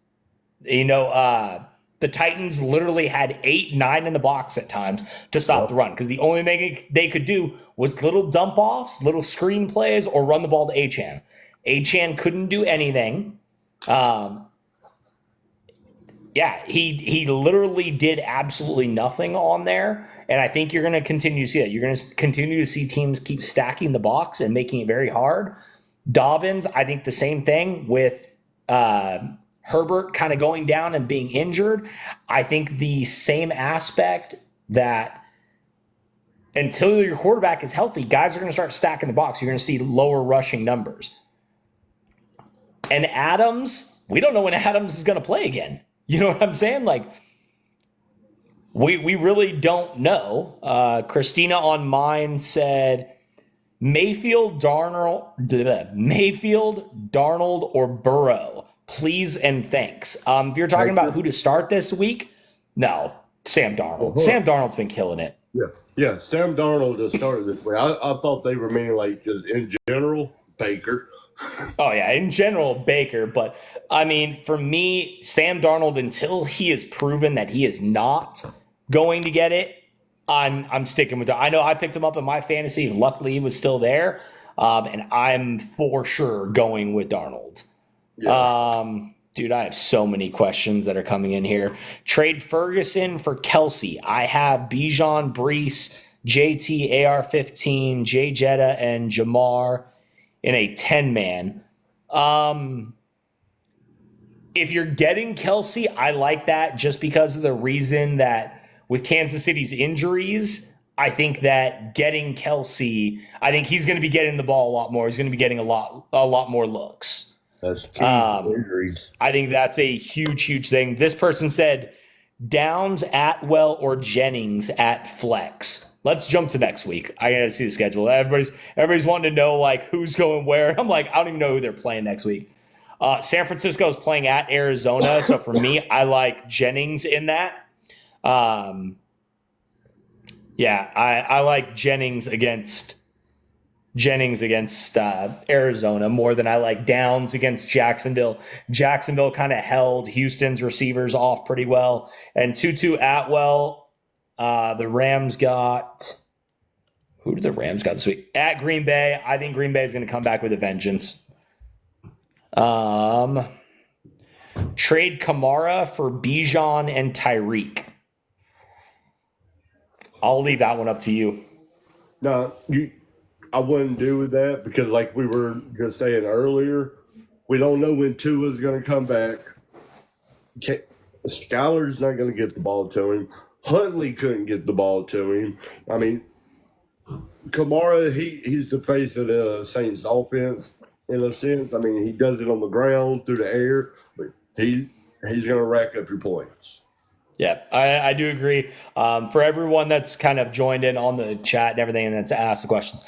The Titans literally had 8, 9 in the box at times to stop the run because the only thing they could do was little dump offs, little screen plays, or run the ball to Achane. Achane couldn't do anything. He literally did absolutely nothing on there. And I think you're going to continue to see that. You're going to continue to see teams keep stacking the box and making it very hard. Dobbins, I think the same thing with Herbert kind of going down and being injured. I think the same aspect that until your quarterback is healthy, guys are going to start stacking the box. You're going to see lower rushing numbers. And Adams, we don't know when Adams is going to play again. You know what I'm saying? Like, We really don't know. Christina on mine said Mayfield, Darnold, or Burrow. Please and thanks. If you're talking about who to start this week, no, Sam Darnold. Sam Darnold's been killing it. Yeah. Sam Darnold just started this way. I thought they were meaning like just in general Baker. Oh yeah, in general Baker, but I mean, for me, Sam Darnold, until he is proven that he is not going to get it, I'm sticking with it. I know I picked him up in my fantasy. Luckily, he was still there, and I'm for sure going with Darnold. Yeah. Dude, I have so many questions that are coming in here. Trade Ferguson for Kelsey. I have Bijan, Brees, JT, AR-15, Jay Jetta, and Jamar in a 10-man. If you're getting Kelsey, I like that just because of the reason that with Kansas City's injuries, I think that getting Kelsey, I think he's going to be getting the ball a lot more. He's going to be getting a lot more looks. That's key injuries. I think that's a huge thing. This person said Downs, Atwell, or Jennings at flex. Let's jump to next week. I got to see the schedule. Everybody's wanting to know like who's going where. I'm like, I don't even know who they're playing next week. San Francisco is playing at Arizona, so for me, I like Jennings in that. I like Jennings against Arizona more than I like Downs against Jacksonville. Jacksonville kind of held Houston's receivers off pretty well. And Tutu Atwell, the Rams got – who did the Rams got this week? At Green Bay. I think Green Bay is going to come back with a vengeance. Trade Kamara for Bijan and Tyreek. I'll leave that one up to you. No, I wouldn't do that because, like we were just saying earlier, we don't know when Tua's going to come back. Skylar's not going to get the ball to him. Huntley couldn't get the ball to him. I mean, Kamara, he's the face of the Saints offense in a sense. I mean, he does it on the ground, through the air, but he's going to rack up your points. Yeah, I do agree. For everyone that's kind of joined in on the chat and everything and that's asked the questions,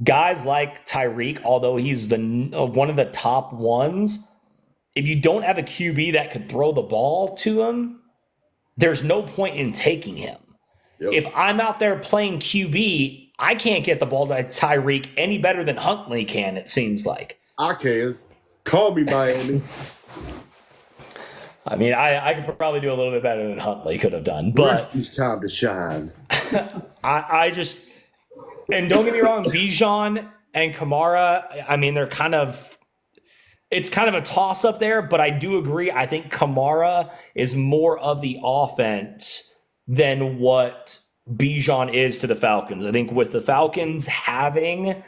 guys like Tyreek, although he's one of the top ones, if you don't have a QB that could throw the ball to him, there's no point in taking him. Yep. If I'm out there playing QB, I can't get the ball to Tyreek any better than Huntley can, it seems like. I can. Call me Miami. I mean, I could probably do a little bit better than Huntley could have done, but it's time to shine. I just, and don't get me wrong, Bijan and Kamara, I mean, it's kind of a toss up there, but I do agree. I think Kamara is more of the offense than what Bijan is to the Falcons. I think with the Falcons having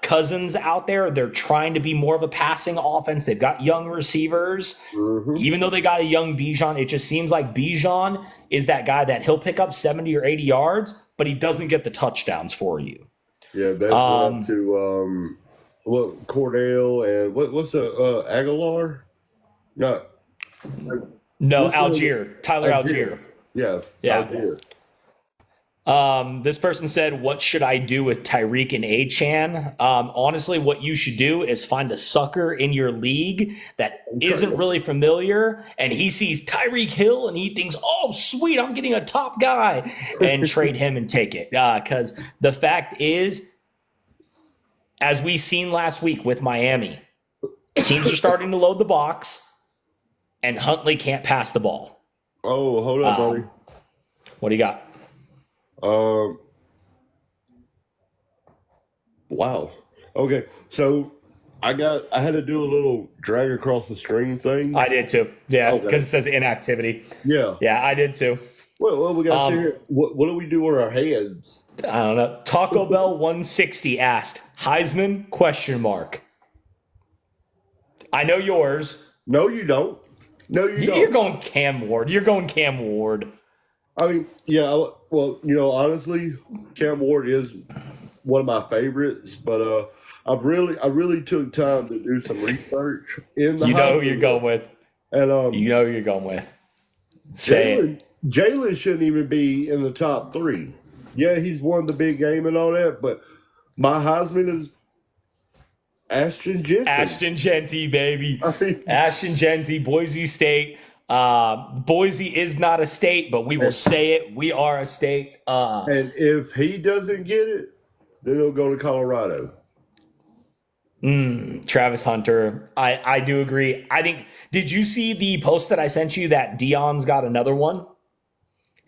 Cousins out there, they're trying to be more of a passing offense. They've got young receivers. Mm-hmm. Even though they got a young Bijan, it just seems like Bijan is that guy that he'll pick up 70 or 80 yards, but he doesn't get the touchdowns for you. Yeah, that's up to Cordell and what's the Aguilar? No, Algier. Tyler Algier. Yeah. Algier. This person said, what should I do with Tyreek and Achane? Honestly, what you should do is find a sucker in your league that isn't really familiar, and he sees Tyreek Hill and he thinks, oh, sweet, I'm getting a top guy, and trade him and take it. Because the fact is, as we seen last week with Miami, teams are starting to load the box, and Huntley can't pass the ball. Oh, hold on, buddy. What do you got? Wow. Okay, so I had to do a little drag across the stream thing. I did too. Yeah, because it says inactivity. Yeah. Yeah, I did too. Well, we got to see here. What do we do with our hands? I don't know. Taco Bell 160 asked, Heisman, question mark. I know yours. No, you don't. No, you don't. You're going Cam Ward. I mean, yeah, well, honestly, Cam Ward is one of my favorites, but I really took time to do some research in the who you're going with. And you know who you're going with. Say it. Jalen shouldn't even be in the top 3. Yeah, he's won the big game and all that, but my Heisman is Ashton Jensen. Ashton Genty, baby. I mean, Ashton Genty, Boise State. Boise is not a state, but we will say it. We are a state. And if he doesn't get it, then he'll go to Colorado. Travis Hunter. I do agree. I think, did you see the post that I sent you that Dion's got another one?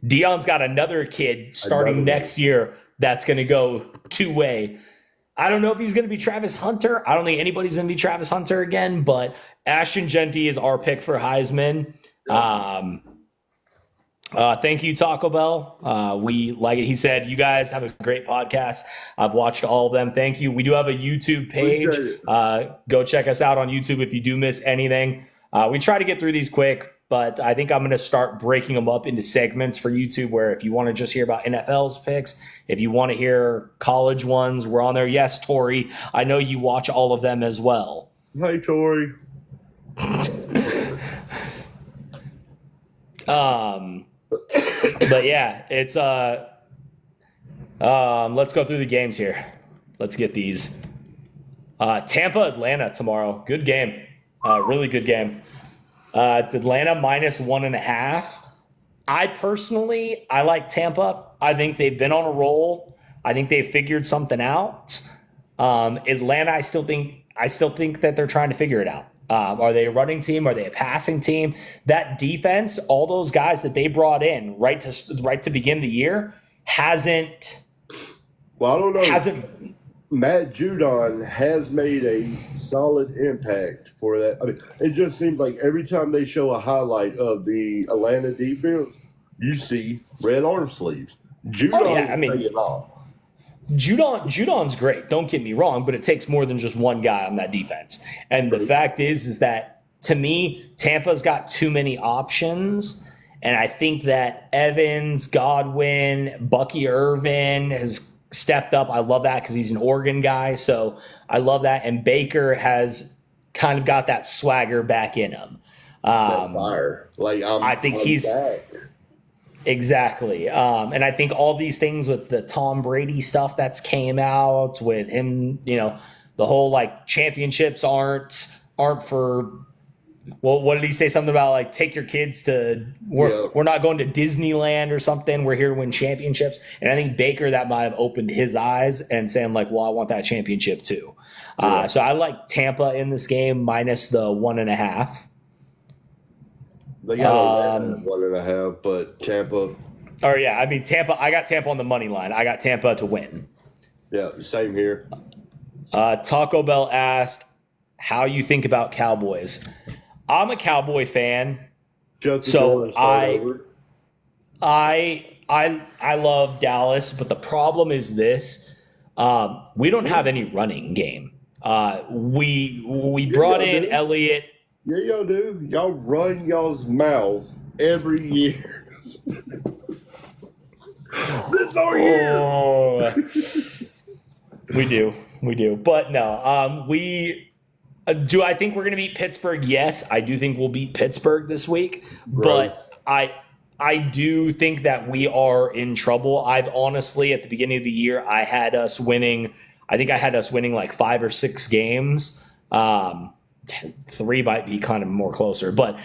Dion's got another kid starting next year that's going to go two-way. I don't know if he's going to be Travis Hunter. I don't think anybody's going to be Travis Hunter again, but Ashton Genty is our pick for Heisman. Thank you, Taco Bell. We like it. He said, you guys have a great podcast. I've watched all of them. Thank you. We do have a YouTube page. Go check us out on YouTube if you do miss anything. We try to get through these quick, but I think I'm going to start breaking them up into segments for YouTube where if you want to just hear about NFL's picks, if you want to hear college ones, we're on there. Yes, Tori, I know you watch all of them as well. Hi, Tori. But yeah, it's let's go through the games here. Let's get these. Tampa, Atlanta tomorrow. Good game. Really good game. It's Atlanta -1.5. I like Tampa. I think they've been on a roll. I think they've figured something out. Atlanta, I still think that they're trying to figure it out. Are they a running team? Are they a passing team? That defense, all those guys that they brought in right to begin the year, hasn't. Well, I don't know. Matt Judon has made a solid impact for that. I mean, it just seems like every time they show a highlight of the Atlanta defense, you see red arm sleeves. Judon is taking off. Judon's great. Don't get me wrong, but it takes more than just one guy on that defense. And the fact is that to me, Tampa's got too many options. And I think that Evans, Godwin, Bucky Irvin has stepped up. I love that because he's an Oregon guy. So I love that. And Baker has kind of got that swagger back in him. That fire. I think he's back. Exactly. And I think all these things with the Tom Brady stuff that's came out with him, the whole championships aren't for, well, what did he say? Something about take your kids to, we're not going to Disneyland or something. We're here to win championships. And I think Baker, that might have opened his eyes and saying well, I want that championship too. So I like Tampa in this game minus the 1.5. They got 1.5, but Tampa. Oh yeah, I mean Tampa. I got Tampa on the money line. I got Tampa to win. Yeah, same here. Taco Bell asked, "How you think about Cowboys?" I'm a Cowboy fan, so I love Dallas, but the problem is this: we don't have any running game. We brought in Elliott. Yeah, y'all do. Y'all run y'all's mouth every year. This our year. We do. But no, do I think we're going to beat Pittsburgh? Yes, I do think we'll beat Pittsburgh this week. Gross. But I do think that we are in trouble. I've honestly, at the beginning of the year, I had us winning 5 or 6 games. 3 might be kind of more closer, but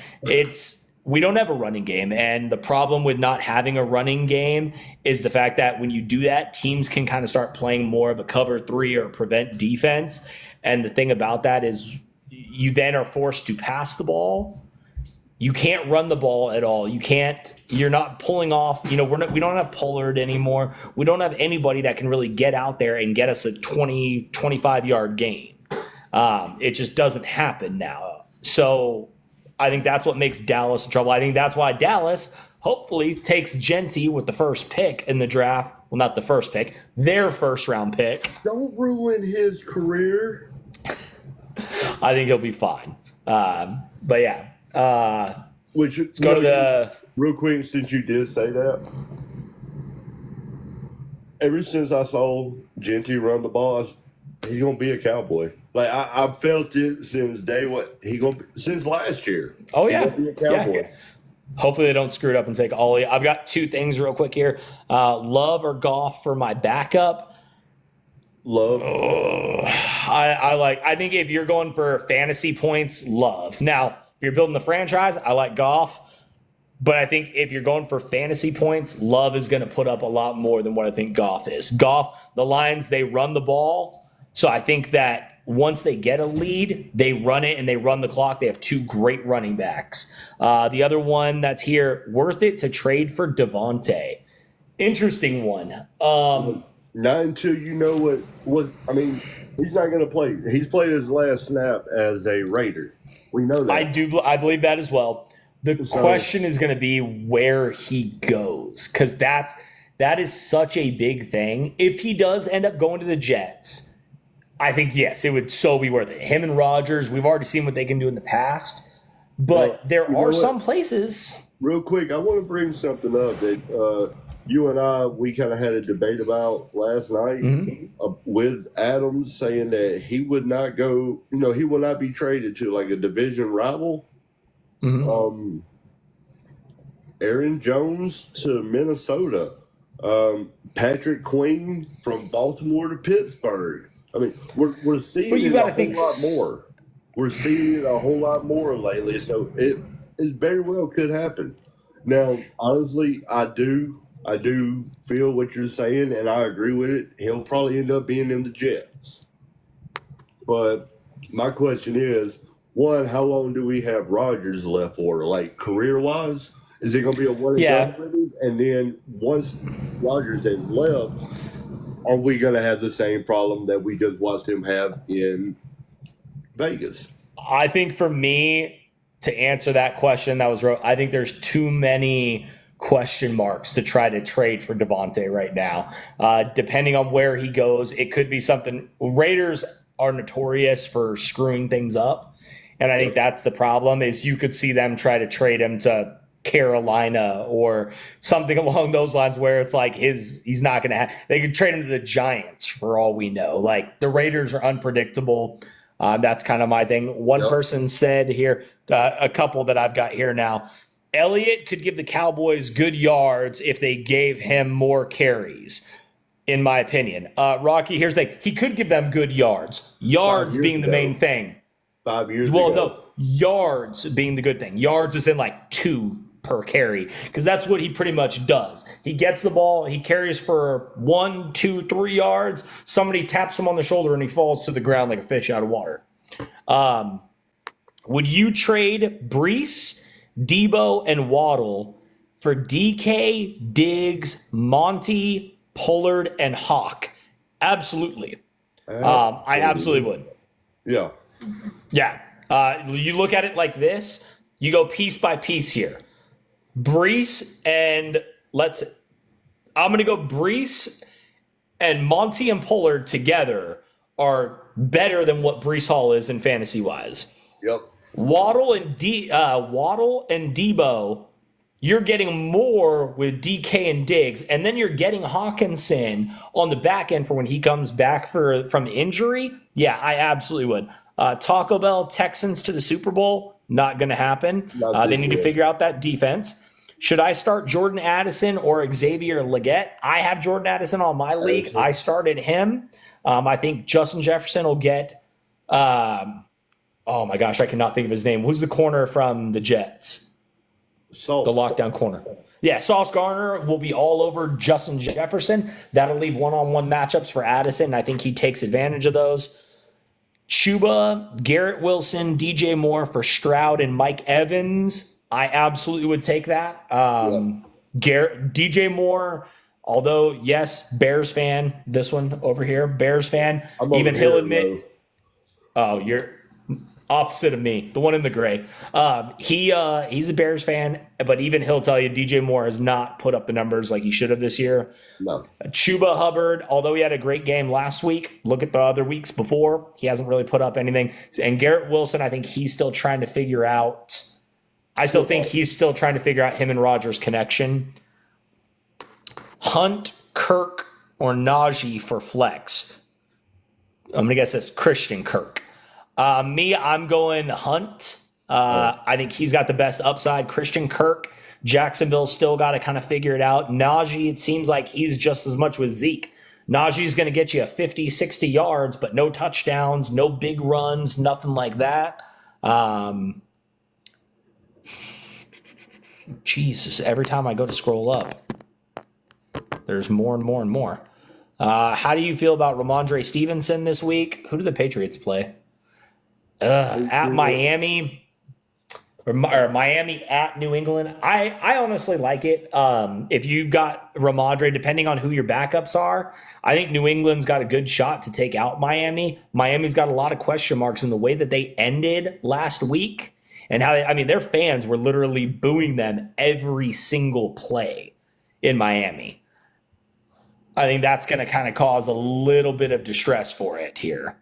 we don't have a running game. And the problem with not having a running game is the fact that when you do that, teams can kind of start playing more of a cover 3 or prevent defense. And the thing about that is you then are forced to pass the ball. You can't run the ball at all. You're not pulling off, we don't have Pollard anymore. We don't have anybody that can really get out there and get us a 20, 25-yard gain. It just doesn't happen now. So I think that's what makes Dallas in trouble. I think that's why Dallas hopefully takes Genty with the first pick in the draft. Well, not the first pick, their first-round pick. Don't ruin his career. I think he'll be fine. But yeah. Let's go to the... Real quick, since you did say that. Ever since I saw Genty run the ball, he's going to be a Cowboy. I felt it since day one. Since last year. Oh yeah, he's gonna be a Cowboy. Yeah. Hopefully they don't screw it up and take Ollie. I've got two things real quick here. Love or Goff for my backup. Love. I think if you're going for fantasy points, Love. Now, if you're building the franchise, I like Goff. But I think if you're going for fantasy points, Love is going to put up a lot more than what I think Goff is. Goff, the Lions, they run the ball. So I think that once they get a lead, they run it and they run the clock. They have two great running backs. The other one that's here, worth it to trade for Devontae. Interesting one. Not until you know what I mean, he's not going to play. He's played his last snap as a Raider. We know that. I believe that as well. The question is going to be where he goes, because that is such a big thing. If he does end up going to the Jets, I think, yes, it would so be worth it. Him and Rodgers, we've already seen what they can do in the past, but there are some places. Real quick, I want to bring something up that you and I, we kind of had a debate about last night with Adams saying that he would not go, he will not be traded to like a division rival. Aaron Jones to Minnesota, Patrick Queen from Baltimore to Pittsburgh. I mean, we're seeing it a whole lot more. We're seeing it a whole lot more lately, so it very well could happen. Now, honestly, I do feel what you're saying, and I agree with it. He'll probably end up being in the Jets. But my question is, one, how long do we have Rodgers left for? Like, career-wise? Is it going to be a one-and-done with him? And then once Rodgers has left, are we going to have the same problem that we just watched him have in Vegas? I think for me, to answer that question, I think there's too many question marks to try to trade for Devontae right now. Depending on where he goes, it could be something. Raiders are notorious for screwing things up, and I think that's the problem. Is you could see them try to trade him to Carolina or something along those lines, where it's like he's not going to have. They could trade him to the Giants for all we know. Like, the Raiders are unpredictable. That's kind of my thing. One person said here, a couple that I've got here now, Elliott could give the Cowboys good yards if they gave him more carries, in my opinion. Rocky, here's the thing. He could give them good yards. Yards being the main thing. 5 years ago. Well, no, yards being the good thing. Yards is in like 2 per carry, because that's what he pretty much does. He gets the ball, he carries for 1, 2, 3 yards. Somebody taps him on the shoulder and he falls to the ground like a fish out of water. Would you trade Brees, Debo, and Waddle for DK, Diggs, Monty, Pollard, and Hawk? Absolutely. I absolutely would. Yeah. Yeah. You look at it like this. You go piece by piece here. Brees and I'm going to go Brees and Monty and Pollard together are better than what Brees Hall is in fantasy wise. Yep. Waddle and Debo, you're getting more with DK and Diggs, and then you're getting Hawkinson on the back end for when he comes back from injury. Yeah, I absolutely would. Taco Bell Texans to the Super Bowl, not going to happen. They need to figure out that defense. Should I start Jordan Addison or Xavier Legette? I have Jordan Addison on my league. I started him. I think Justin Jefferson will get oh my gosh, I cannot think of his name. Who's the corner from the Jets? The lockdown corner. Yeah, Sauce Gardner will be all over Justin Jefferson. That'll leave one-on-one matchups for Addison. I think he takes advantage of those. Chuba, Garrett Wilson, DJ Moore for Stroud and Mike Evans. I absolutely would take that. DJ Moore, although, yes, Bears fan, this one over here, Bears fan. Even he'll admit, you're opposite of me, the one in the gray. He's a Bears fan, but even he'll tell you DJ Moore has not put up the numbers like he should have this year. No. Chuba Hubbard, although he had a great game last week, look at the other weeks before, he hasn't really put up anything. And Garrett Wilson, I think he's still trying to figure out. I still think he's still trying to figure out him and Rodgers' connection. Hunt, Kirk, or Najee for flex. I'm going to guess it's Christian Kirk. I'm going Hunt. I think he's got the best upside. Christian Kirk, Jacksonville's still got to kind of figure it out. Najee, it seems like he's just as much with Zeke. Najee's going to get you 50, 60 yards, but no touchdowns, no big runs, nothing like that. Jesus, every time I go to scroll up, there's more and more and more. How do you feel about Ramondre Stevenson this week? Who do the Patriots play? At Miami. Or Miami at New England. I honestly like it. If you've got Ramondre, depending on who your backups are, I think New England's got a good shot to take out Miami. Miami's got a lot of question marks in the way that they ended last week and how their fans were literally booing them every single play in Miami. I think that's going to kind of cause a little bit of distress for it here.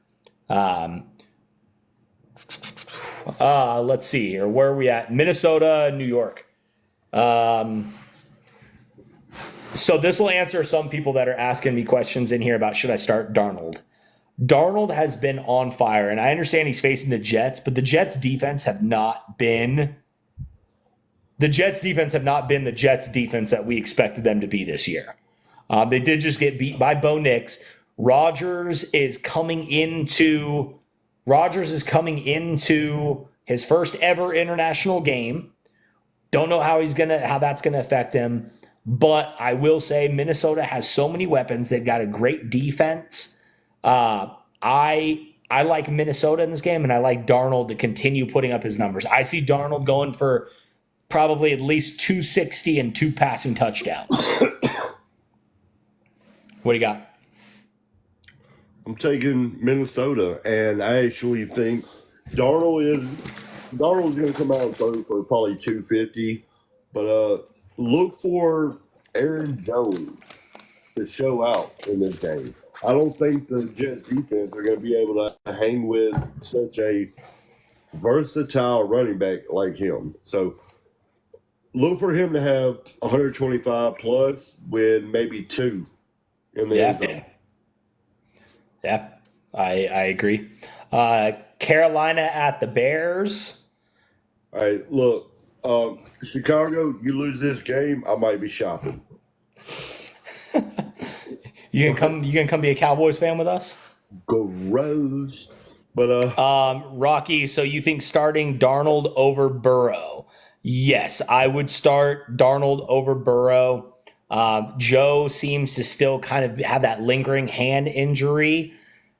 Let's see here. Where are we at? Minnesota, New York. So this will answer some people that are asking me questions in here about should I start Darnold. Darnold has been on fire, and I understand he's facing the Jets, but the Jets defense have not been the Jets defense that we expected them to be this year. They did just get beat by Bo Nix. Rodgers is coming into his first ever international game. Don't know how that's gonna affect him, but I will say Minnesota has so many weapons. They've got a great defense. I like Minnesota in this game, and I like Darnold to continue putting up his numbers. I see Darnold going for probably at least 260 and 2 passing touchdowns. What do you got? I'm taking Minnesota, and I actually think Darnold's going to come out and throw for probably 250. But look for Aaron Jones to show out in this game. I don't think the Jets defense are going to be able to hang with such a versatile running back like him. So look for him to have 125 plus with maybe 2 in the end zone. Yeah, I agree. Carolina at the Bears. All right, look, Chicago, you lose this game, I might be shopping. You can come be a Cowboys fan with us? Gross. But Rocky, so you think starting Darnold over Burrow? Yes, I would start Darnold over Burrow. Joe seems to still kind of have that lingering hand injury.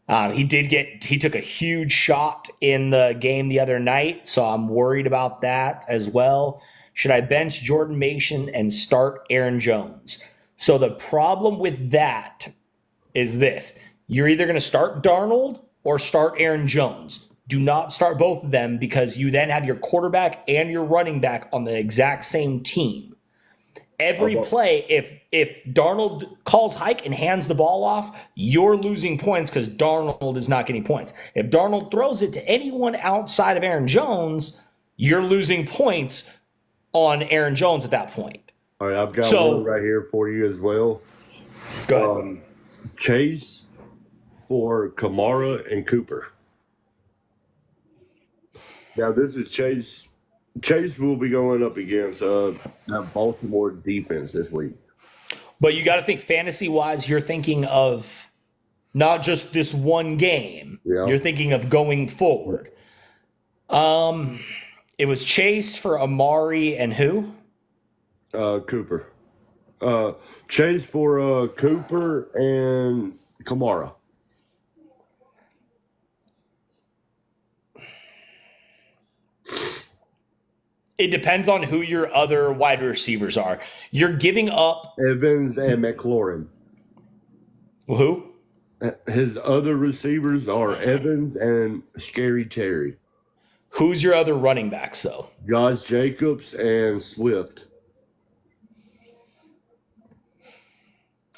He took a huge shot in the game the other night, so I'm worried about that as well. Should I bench Jordan Mason and start Aaron Jones? So the problem with that is this. You're either going to start Darnold or start Aaron Jones. Do not start both of them because you then have your quarterback and your running back on the exact same team. Every play, if Darnold calls hike and hands the ball off, you're losing points because Darnold is not getting points. If Darnold throws it to anyone outside of Aaron Jones, you're losing points on Aaron Jones at that point. All right, I've got one right here for you as well. Go ahead. Chase for Kamara and Cooper. Now, this is Chase. Chase will be going up against that Baltimore defense this week. But you got to think fantasy-wise, you're thinking of not just this one game. Yeah. You're thinking of going forward. It was Chase for Amari and who? Cooper. Chase for Cooper and Kamara. It depends on who your other wide receivers are. You're giving up Evans and McLaurin. Who? His other receivers are Evans and Scary Terry. Who's your other running backs, though? Josh Jacobs and Swift.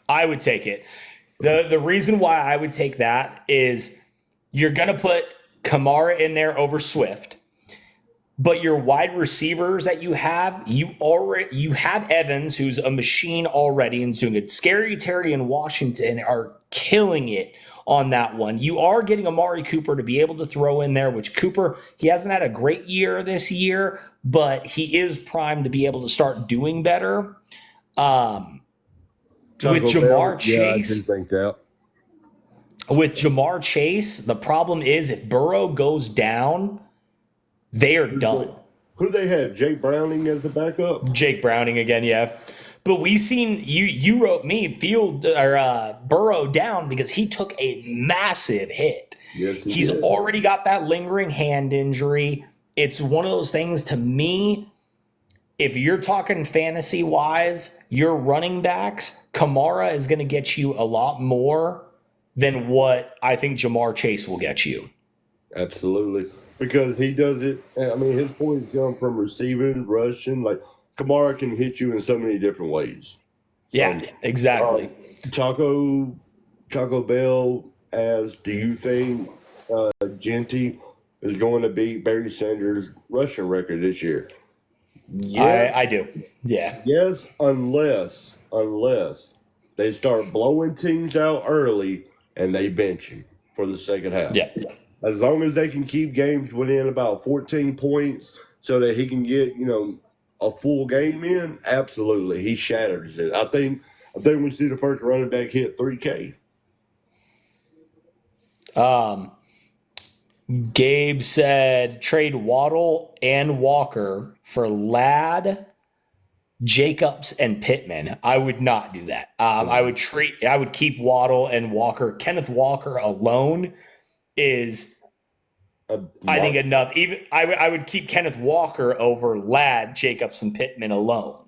I would take it. The reason why I would take that is you're going to put Kamara in there over Swift. But your wide receivers that you have Evans, who's a machine already and doing it. Scary Terry and Washington are killing it on that one. You are getting Amari Cooper to be able to throw in there, which Cooper, he hasn't had a great year this year, but he is primed to be able to start doing better. With Jamar Chase. I do think that. With Jamar Chase, the problem is if Burrow goes down, they are done. Who do they have? Jake Browning as the backup? Jake Browning again, yeah. But we've seen you wrote me Burrow down because he took a massive hit. Yes, he's did. already got that lingering hand injury. It's one of those things to me. If you're talking fantasy wise, your running backs, Kamara is going to get you a lot more than what I think Jamar Chase will get you. Absolutely. Because he does it. I mean, his points come from receiving, rushing. Like, Kamara can hit you in so many different ways. Yeah, exactly. Taco Bell asks, do you think Genty is going to beat Barry Sanders' rushing record this year? Yes. I do. Yeah. Yes, unless they start blowing teams out early and they bench him for the second half. Yeah. As long as they can keep games within about 14 points so that he can get, a full game in, absolutely. He shatters it. I think we see the first running back hit 3K. Gabe said trade Waddle and Walker for Ladd, Jacobs, and Pittman. I would not do that. I would keep Waddle and Walker. Kenneth Walker alone is, I think, enough. Even I would keep Kenneth Walker over Ladd, Jacobs, and Pittman alone.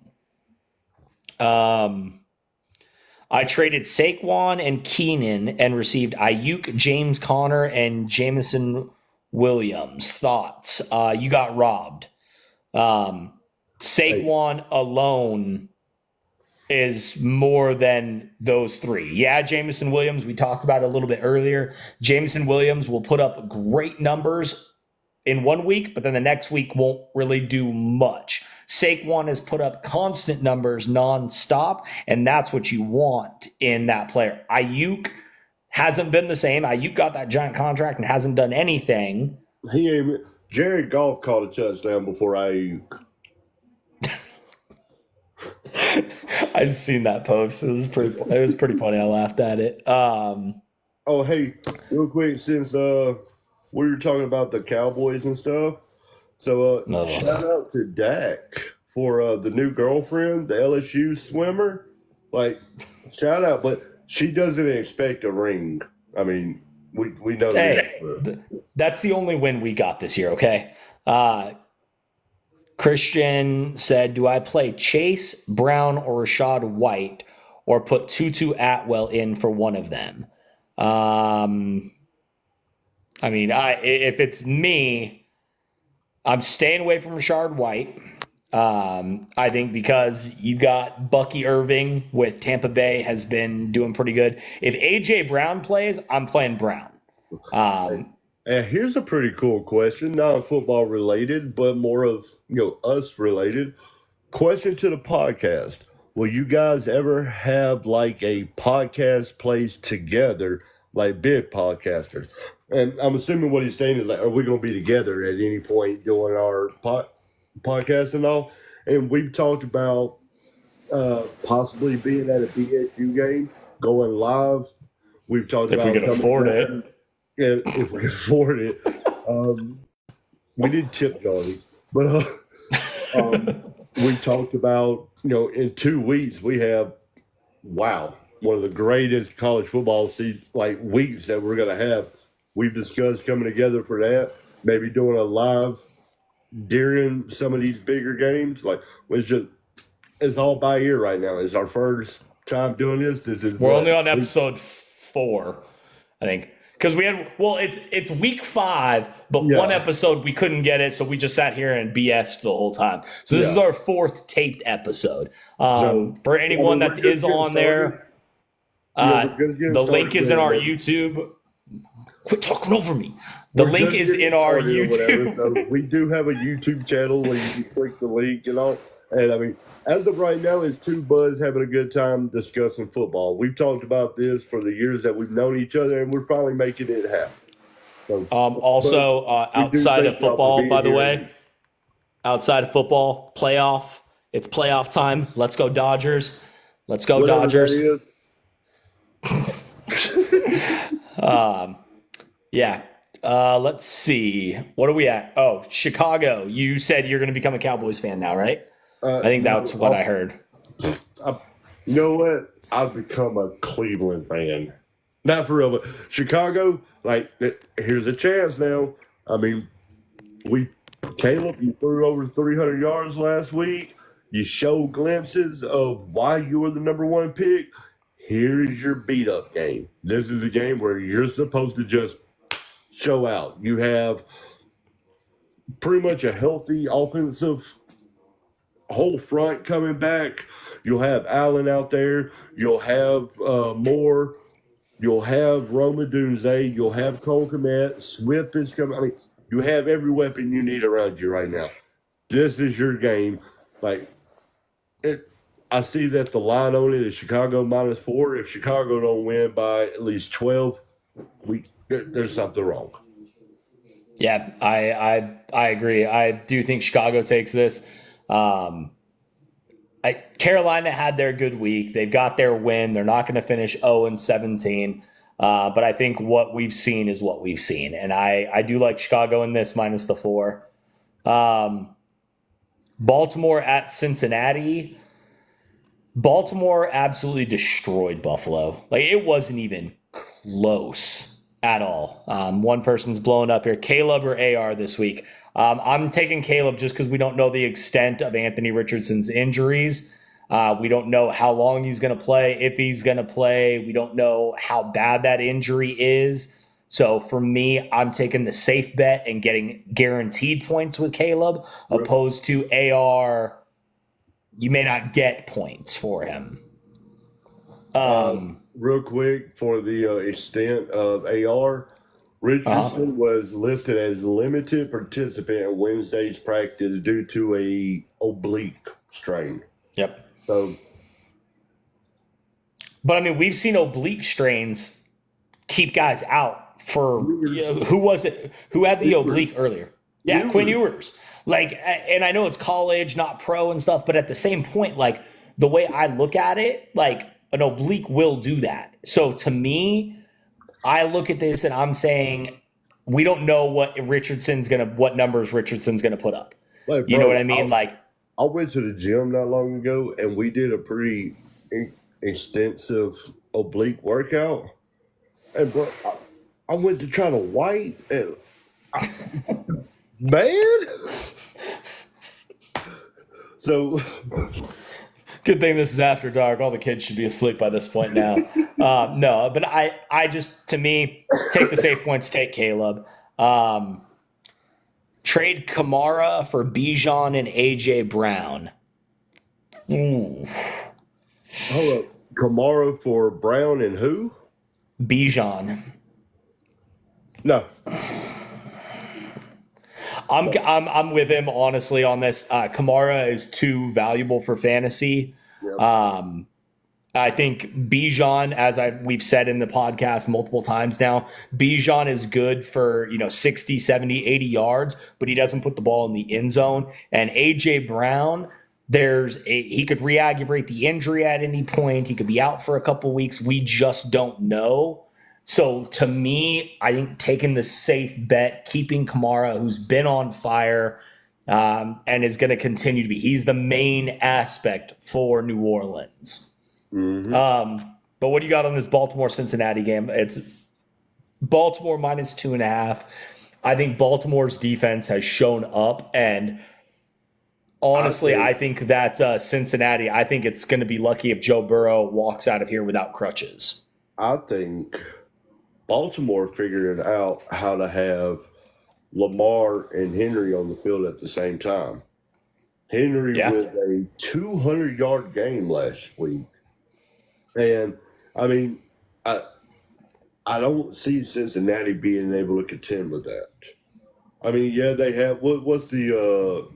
I traded Saquon and Keenan and received Ayuk, James Conner, and Jameson Williams. Thoughts? You got robbed. Saquon alone is more than those three. Yeah, Jameson Williams, we talked about it a little bit earlier. Jameson Williams will put up great numbers in 1 week, but then the next week won't really do much. Saquon has put up constant numbers nonstop, and that's what you want in that player. Ayuk hasn't been the same. Ayuk got that giant contract and hasn't done anything. Jared Goff caught a touchdown before Ayuk. I just seen that post. It was pretty funny. I laughed at it. Oh, hey, real quick, since we were talking about the Cowboys and stuff, so shout out to Dak for the new girlfriend, the LSU swimmer. Like, shout out, but she doesn't expect a ring. I mean, we know that. That's the only win we got this year, okay? Christian said, do I play Chase, Brown, or Rashad White, or put Tutu Atwell in for one of them? I mean, if it's me, I'm staying away from Rashad White. I think because you got Bucky Irving with Tampa Bay has been doing pretty good. If A.J. Brown plays, I'm playing Brown. And here's a pretty cool question, not football related, but more of us related. Question to the podcast: will you guys ever have like a podcast place together, like big podcasters? And I'm assuming what he's saying is like, are we going to be together at any point doing our podcast and all? And we've talked about possibly being at a BSU game, going live. We've talked about if we can afford it. Yeah, if we can afford it. We did chip jollies, but we talked about, in 2 weeks we have, one of the greatest college football weeks that we're going to have. We've discussed coming together for that, maybe doing a live during some of these bigger games. Like, it's all by ear right now. It's our first time doing this. We're only on episode 4, I think. Because it's week 5, but one episode we couldn't get it, so we just sat here and BS'd the whole time. So this is our 4th taped episode. For anyone that is on there, the link is in our YouTube. Quit talking over me. The link is in our YouTube. So we do have a YouTube channel where you can click the link and all. And I mean, as of right now, it's two buds having a good time discussing football. We've talked about this for the years that we've known each other, and we're finally making it happen. So, but Also, we do outside of thank y'all for football, being by the here. way, outside of football, playoff. It's playoff time. Let's go Dodgers. Let's go Whatever Dodgers. that Yeah. Let's see. What are we at? Oh, Chicago. You said you're going to become a Cowboys fan now, right? I think that's what I heard. You know what? I've become a Cleveland fan. Not for real, but Chicago, like, here's a chance now. I mean, Caleb, you threw over 300 yards last week. You showed glimpses of why you were the number one pick. Here is your beat up game. This is a game where you're supposed to just show out. You have pretty much a healthy offensive whole front coming back. You'll have Allen out there. You'll have Moore. You'll have Roma Dunze. You'll have Cole Kmet. Swift is coming. I mean, you have every weapon you need around you right now. This is your game. Like, I see that the line on it is Chicago -4. If Chicago don't win by at least 12, there's something wrong. Yeah, I agree. I do think Chicago takes this. Carolina had their good week. They've got their win. They're not going to finish 0-17. But I think what we've seen is what we've seen. And I do like Chicago in this -4. Baltimore at Cincinnati. Baltimore absolutely destroyed Buffalo. Like, it wasn't even close at all. One person's blowing up here. Caleb or AR this week? I'm taking Caleb just because we don't know the extent of Anthony Richardson's injuries. We don't know how long he's going to play, if he's going to play. We don't know how bad that injury is. So for me, I'm taking the safe bet and getting guaranteed points with Caleb, opposed to AR. You may not get points for him. Real quick, for the extent of AR, Richardson was listed as limited participant in Wednesday's practice due to a oblique strain. Yep. So, but I mean, we've seen oblique strains keep guys out for who was it? Who had the oblique earlier? Yeah, Quinn Ewers. Like, and I know it's college, not pro and stuff, but at the same point, like, the way I look at it, like, an oblique will do that. So to me, I look at this and I'm saying we don't know what numbers Richardson's gonna put up. Like, you know what I mean? I went to the gym not long ago and we did a pretty extensive oblique workout. And bro, I went to try to wipe and man. So good thing this is after dark. All the kids should be asleep by this point now. No, but I just, to me, take the safe points, take Caleb. Trade Kamara for Bijan and AJ Brown. Hold up. Kamara for Brown and who? Bijan. No. I'm with him, honestly, on this. Kamara is too valuable for fantasy. Yep. I think Bijan, as we've said in the podcast multiple times now, Bijan is good for 60, 70, 80 yards, but he doesn't put the ball in the end zone. And AJ Brown, he could re-aggravate the injury at any point. He could be out for a couple weeks. We just don't know. So to me, I think taking the safe bet, keeping Kamara, who's been on fire and is going to continue to be. He's the main aspect for New Orleans. Mm-hmm. But what do you got on this Baltimore-Cincinnati game? It's Baltimore -2.5. I think Baltimore's defense has shown up, and honestly, I think that Cincinnati, I think it's going to be lucky if Joe Burrow walks out of here without crutches. I think Baltimore figured out how to have Lamar and Henry on the field at the same time. Henry with a 200-yard game last week. And, I mean, I don't see Cincinnati being able to contend with that. I mean, yeah, they have. What's the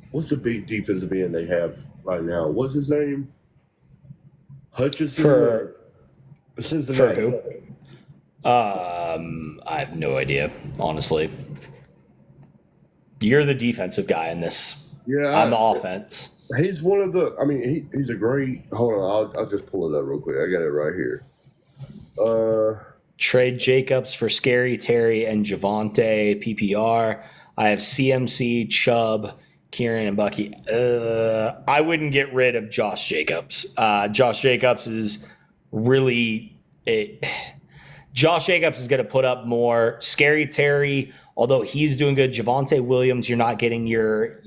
big defensive end they have right now? What's his name? Hutchinson or For Cincinnati? who? I have no idea, honestly. You're the defensive guy in this. Yeah, I'm the offense. he's one of the. I mean, he's a great. Hold on, I'll just pull it up real quick. I got it right here. Trade Jacobs for Scary Terry and Javonte PPR. I have CMC, Chubb, Kieran, and Bucky. I wouldn't get rid of Josh Jacobs. Josh Jacobs is really Josh Jacobs is going to put up more. Scary Terry, although he's doing good. Javonte Williams, you're not getting your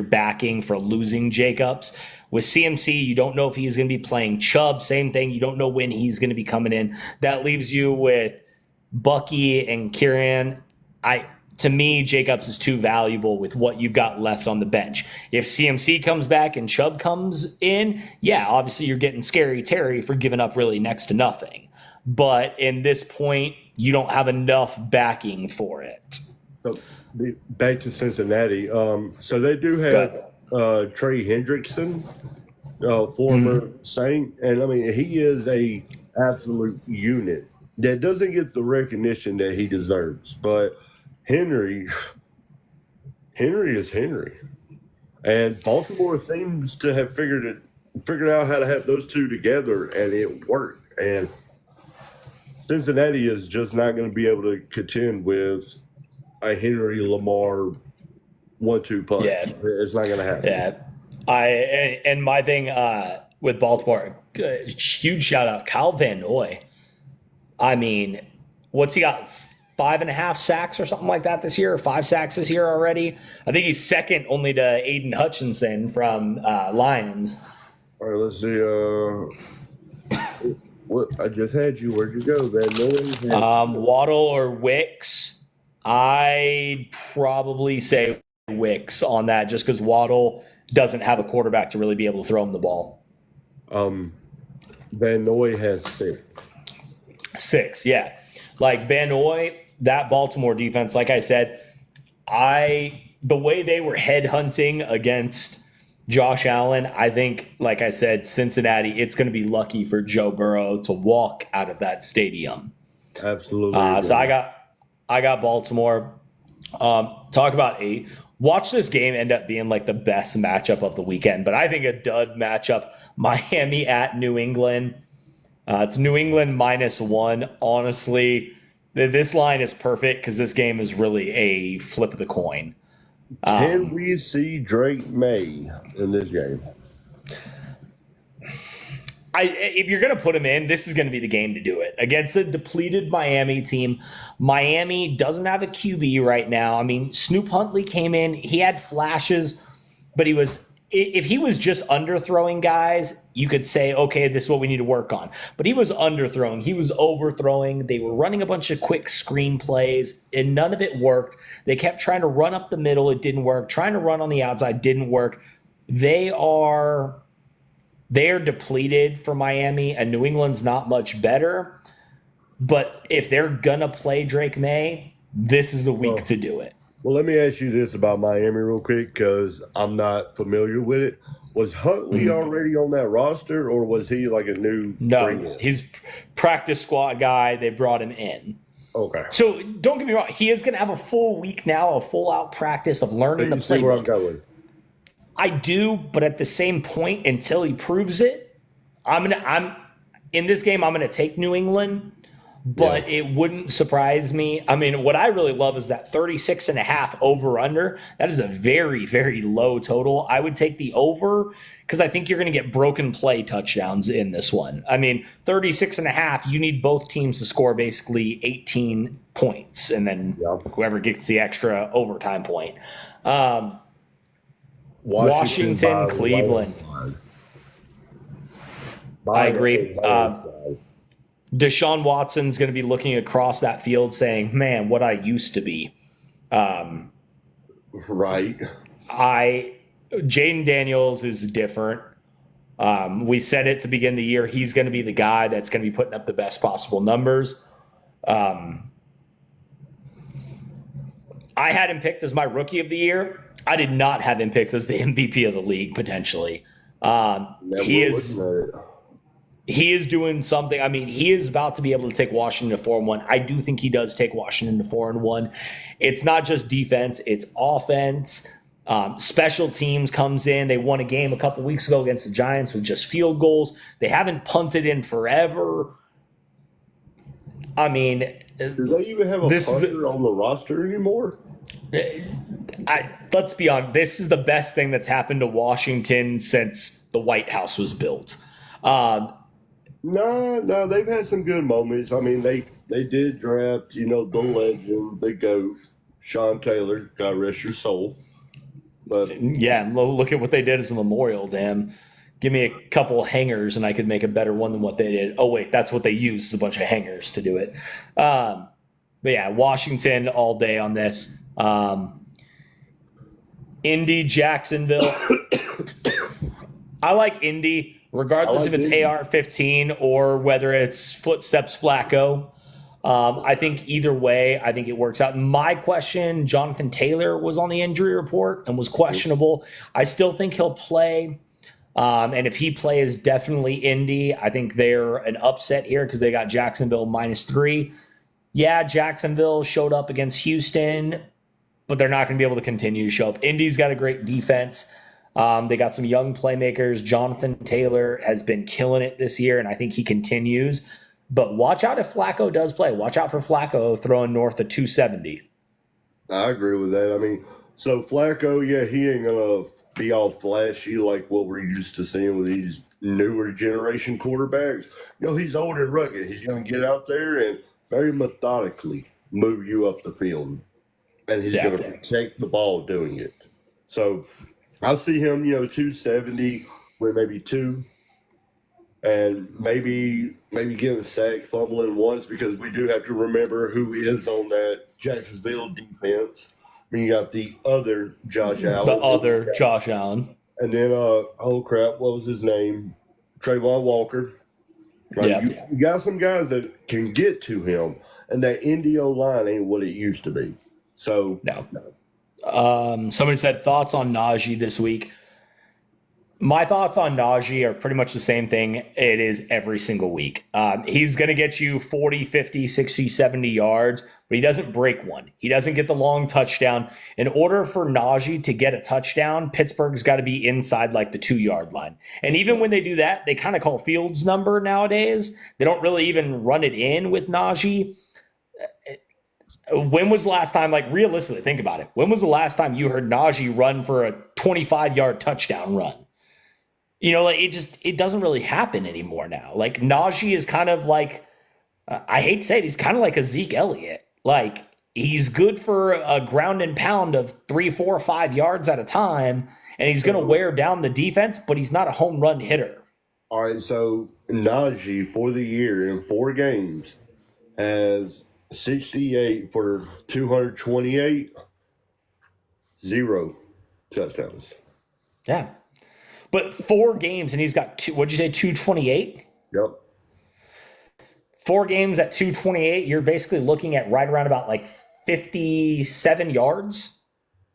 backing for losing Jacobs. With CMC, you don't know if he's going to be playing. Chubb, same thing. You don't know when he's going to be coming in. That leaves you with Bucky and Kieran. To me, Jacobs is too valuable with what you've got left on the bench. If CMC comes back and Chubb comes in, yeah, obviously you're getting Scary Terry for giving up really next to nothing. But in this point, you don't have enough backing for it. So back to Cincinnati. So they do have Trey Hendrickson, former Saint, and I mean he is a absolute unit that doesn't get the recognition that he deserves. But Henry is Henry, and Baltimore seems to have figured out how to have those two together, and it worked. And Cincinnati is just not going to be able to contend with a Henry Lamar 1-2 punch. Yeah. It's not going to happen. Yeah. And my thing with Baltimore, huge shout out, Kyle Van Noy. I mean, what's he got? 5.5 sacks or something like that this year, or 5 sacks this year already. I think he's second only to Aiden Hutchinson from Lions. All right, let's see. What I just had you. Where'd you go, man? Waddle or Wicks? I'd probably say Wicks on that, just because Waddle doesn't have a quarterback to really be able to throw him the ball. Van Noy has 6. 6, yeah. Like Van Noy, that Baltimore defense, like I said, the way they were headhunting against Josh Allen, I think, like I said, Cincinnati, it's going to be lucky for Joe Burrow to walk out of that stadium. Absolutely. So I got Baltimore. Talk about watch this game end up being like the best matchup of the weekend, but I think a dud matchup, Miami at New England. It's New England -1. Honestly, this line is perfect because this game is really a flip of the coin. Can we see Drake May in this game? If you're going to put him in, this is going to be the game to do it. Against a depleted Miami team. Miami doesn't have a QB right now. I mean, Snoop Huntley came in. He had flashes, but if he was just underthrowing guys, you could say, okay, this is what we need to work on. But he was underthrowing. He was overthrowing. They were running a bunch of quick screen plays, and none of it worked. They kept trying to run up the middle. It didn't work. Trying to run on the outside didn't work. They are depleted for Miami, and New England's not much better. But if they're going to play Drake May, this is the week to do it. Well, let me ask you this about Miami real quick because I'm not familiar with it. Was Huntley already on that roster, or was he like a new? No, he's practice squad guy. They brought him in. Okay. So don't get me wrong. He is going to have a full week now, a full out practice of learning the playbook. See where I'm going? I do, but at the same point, until he proves it, I'm in this game. I'm going to take New England. But it wouldn't surprise me. I mean, what I really love is that 36.5 over under. That is a very, very low total. I would take the over because I think you're going to get broken play touchdowns in this one. I mean, 36.5, you need both teams to score basically 18 points. And then whoever gets the extra overtime point. Washington, Cleveland. I agree. Deshaun Watson's going to be looking across that field saying, man, what I used to be. Right. Jaden Daniels is different. We said it to begin the year. He's going to be the guy that's going to be putting up the best possible numbers. I had him picked as my rookie of the year. I did not have him picked as the MVP of the league potentially. He is doing something. I mean, he is about to be able to take Washington to 4-1. I do think he does take Washington to 4-1. It's not just defense; it's offense. Special teams comes in. They won a game a couple weeks ago against the Giants with just field goals. They haven't punted in forever. I mean, do they even have a punter on the roster anymore? Let's be honest. This is the best thing that's happened to Washington since the White House was built. No, they've had some good moments. I mean, they did draft, the legend, the GOAT, Sean Taylor, God rest your soul. But yeah, look at what they did as a memorial to him. Give me a couple hangers and I could make a better one than what they did. Oh, wait, that's what they used, is a bunch of hangers to do it. But yeah, Washington all day on this. Indy, Jacksonville. I like Indy, regardless if it's AR-15 or whether it's Footsteps Flacco. I think either way, I think it works out. My question, Jonathan Taylor was on the injury report and was questionable. I still think he'll play. And if he plays, definitely Indy. I think they're an upset here because they got Jacksonville -3. Yeah, Jacksonville showed up against Houston, but they're not going to be able to continue to show up. Indy's got a great defense. They got some young playmakers. Jonathan Taylor has been killing it this year, and I think he continues. But watch out if Flacco does play. Watch out for Flacco throwing north of 270. I agree with that. I mean, so Flacco, yeah, he ain't going to be all flashy like what we're used to seeing with these newer generation quarterbacks. He's old and rugged. He's going to get out there and very methodically move you up the field. And he's going to protect the ball doing it. So I see him, 270 with maybe 2. And maybe getting sacked, fumbling once, because we do have to remember who is on that Jacksonville defense. I mean, you got the other Josh Allen. The other Josh Allen. And then, oh crap, what was his name? Trayvon Walker. Right? Yeah. You got some guys that can get to him, and that Indio line ain't what it used to be. So no. Somebody said thoughts on Najee this week. My thoughts on Najee are pretty much the same thing it is every single week. He's going to get you 40, 50, 60, 70 yards, but he doesn't break one. He doesn't get the long touchdown. In order for Najee to get a touchdown, Pittsburgh's got to be inside like the 2-yard line. And even when they do that, they kind of call Fields' number nowadays. They don't really even run it in with Najee. When was the last time, like realistically, think about it. When was the last time you heard Najee run for a 25-yard touchdown run? It doesn't really happen anymore now. Like Najee is kind of like, I hate to say it, he's kind of like a Zeke Elliott. Like he's good for a ground and pound of 3, 4, 5 yards at a time, and he's going to wear down the defense, but he's not a home run hitter. All right, so Najee for the year in 4 games has 68 for 228, 0 touchdowns. Yeah. But 4 games, and he's got what'd you say, 228? Yep. 4 games at 228, you're basically looking at right around about like 57 yards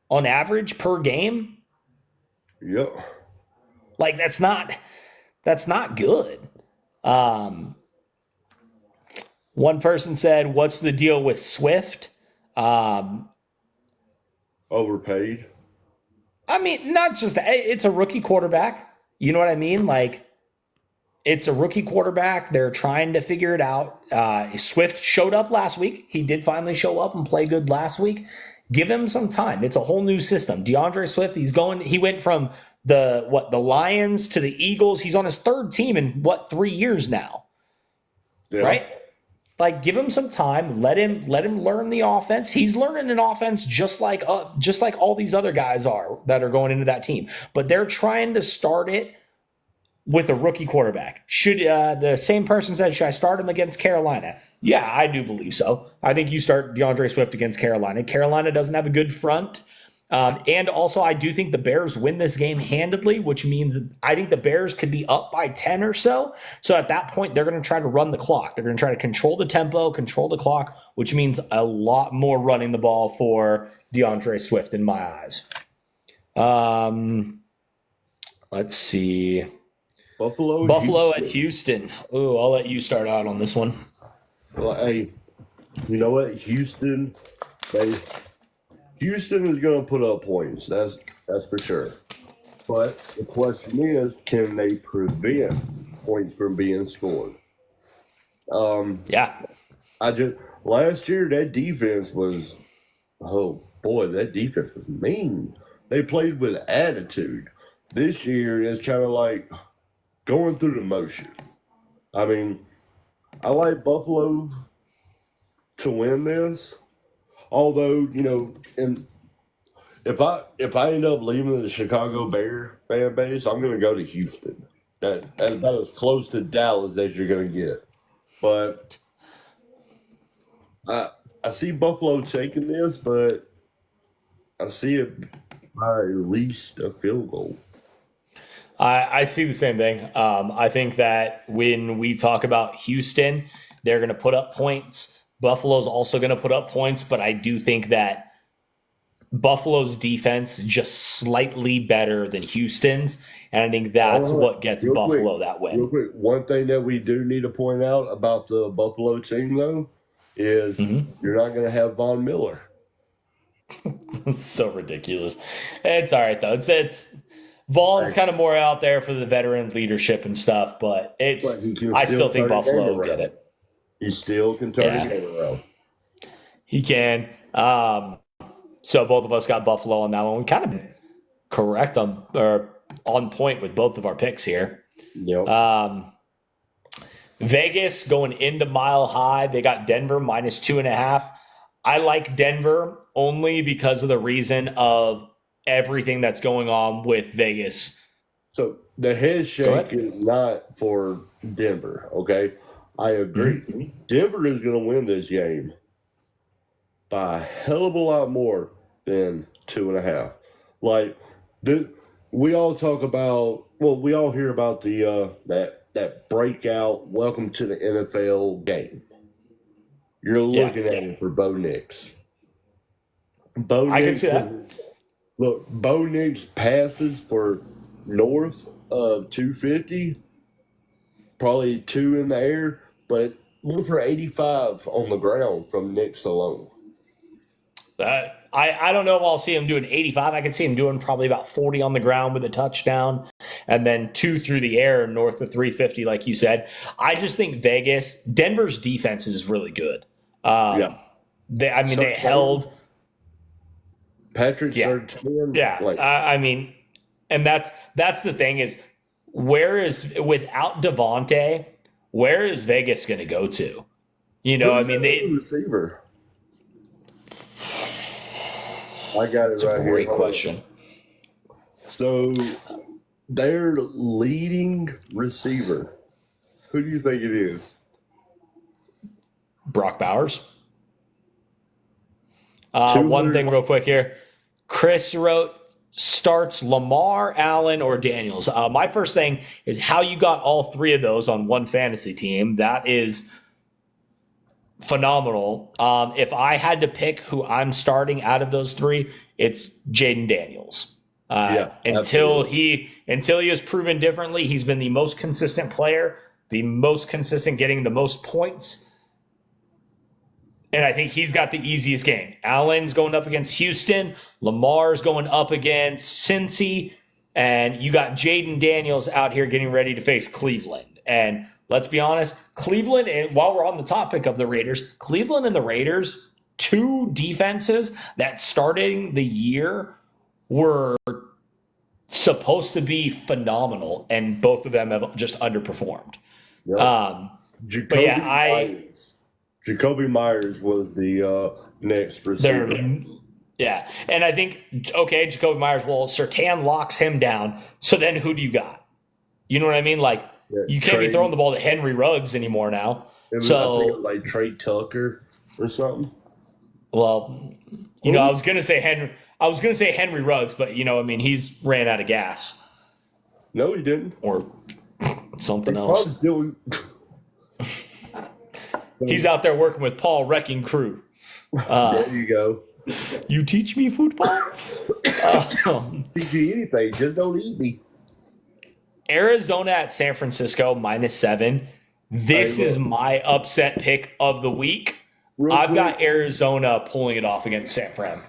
on average per game. Yep. Like that's not good. One person said, "What's the deal with Swift?" Overpaid. I mean, not just that. It's a rookie quarterback. You know what I mean? Like, it's a rookie quarterback. They're trying to figure it out. Swift showed up last week. He did finally show up and play good last week. Give him some time. It's a whole new system. DeAndre Swift, he went from the Lions to the Eagles. He's on his 3rd team in 3 years now. Yeah. Right? Like, give him some time. Let him learn the offense. He's learning an offense just like all these other guys are that are going into that team. But they're trying to start it with a rookie quarterback. Should the same person said, should I start him against Carolina? Yeah, I do believe so. I think you start DeAndre Swift against Carolina. Carolina doesn't have a good front. And also, I do think the Bears win this game handedly, which means I think the Bears could be up by 10 or so. So at that point, they're going to try to run the clock. They're going to try to control the tempo, control the clock, which means a lot more running the ball for DeAndre Swift in my eyes. Let's see. Buffalo at Houston. Oh, I'll let you start out on this one. Well, hey, you know what? Houston is going to put up points. That's for sure. But the question is, can they prevent points from being scored? Yeah. Last year that defense was, that defense was mean. They played with attitude. This year is kind of like going through the motions. I mean, I like Buffalo to win this. Although, and if I end up leaving the Chicago Bear fan base, I'm going to go to Houston. That as close to Dallas as you're going to get. But I see Buffalo taking this, but I see it by at least a field goal. I see the same thing. I think that when we talk about Houston, they're going to put up points. Buffalo's also going to put up points, but I do think that Buffalo's defense is just slightly better than Houston's, and I think that's what gets Buffalo that win. Real quick, one thing that we do need to point out about the Buffalo team, though, is you're not going to have Von Miller. So ridiculous. It's all right, though. It's Vaughn's kind of more out there for the veteran leadership and stuff, but I still think Buffalo will get it. He still can turn the game around. He can. So both of us got Buffalo on that one. We kind of correct on point with both of our picks here. Yep. Vegas going into Mile High. They got Denver -2.5. I like Denver only because of the reason of everything that's going on with Vegas. So the head shake is not for Denver, okay? I agree. Mm-hmm. Denver is going to win this game by a hell of a lot more than 2.5. Like, we all talk about, we all hear about the that breakout welcome to the NFL game. You're looking at it for Bo Nix. I can see that. Look, Bo Nix passes for north of 250, probably 2 in the air, but look for 85 on the ground from Nix alone. I don't know if I'll see him doing 85. I could see him doing probably about 40 on the ground with a touchdown and then 2 through the air north of 350, like you said. I just think Denver's defense is really good. They held Patrick Surtain. Yeah, and that's the thing is, without Devontae, where is Vegas going to go to? They receiver. I got it right here. Great question. So, their leading receiver, who do you think it is? Brock Bowers. One thing real quick here. Chris wrote, starts Lamar, Allen, or Daniels. My first thing is how you got all three of those on one fantasy team. That is phenomenal. If I had to pick who I'm starting out of those three, it's Jaden Daniels. Until he has proven differently, he's been the most consistent player, the most consistent getting the most points. And I think he's got the easiest game. Allen's going up against Houston. Lamar's going up against Cincy. And you got Jaden Daniels out here getting ready to face Cleveland. And let's be honest, Cleveland, and while we're on the topic of the Raiders, Cleveland and the Raiders, two defenses that starting the year were supposed to be phenomenal, and both of them have just underperformed. Yep. Jacoby Myers was the next receiver. And I think, Jacoby Myers, Surtain locks him down, so then who do you got? You know what I mean? Like, you can't be throwing the ball to Henry Ruggs anymore now. I think like Trey Tucker or something. Well, I was going to say Henry. I was going to say Henry Ruggs, but, he's ran out of gas. No, he didn't. Or something else. He's out there working with Paul Wrecking Crew. There you go. You teach me football? Teach you anything, just don't eat me. Arizona at San Francisco, -7. This is my upset pick of the week. I've got Arizona pulling it off against San Fran.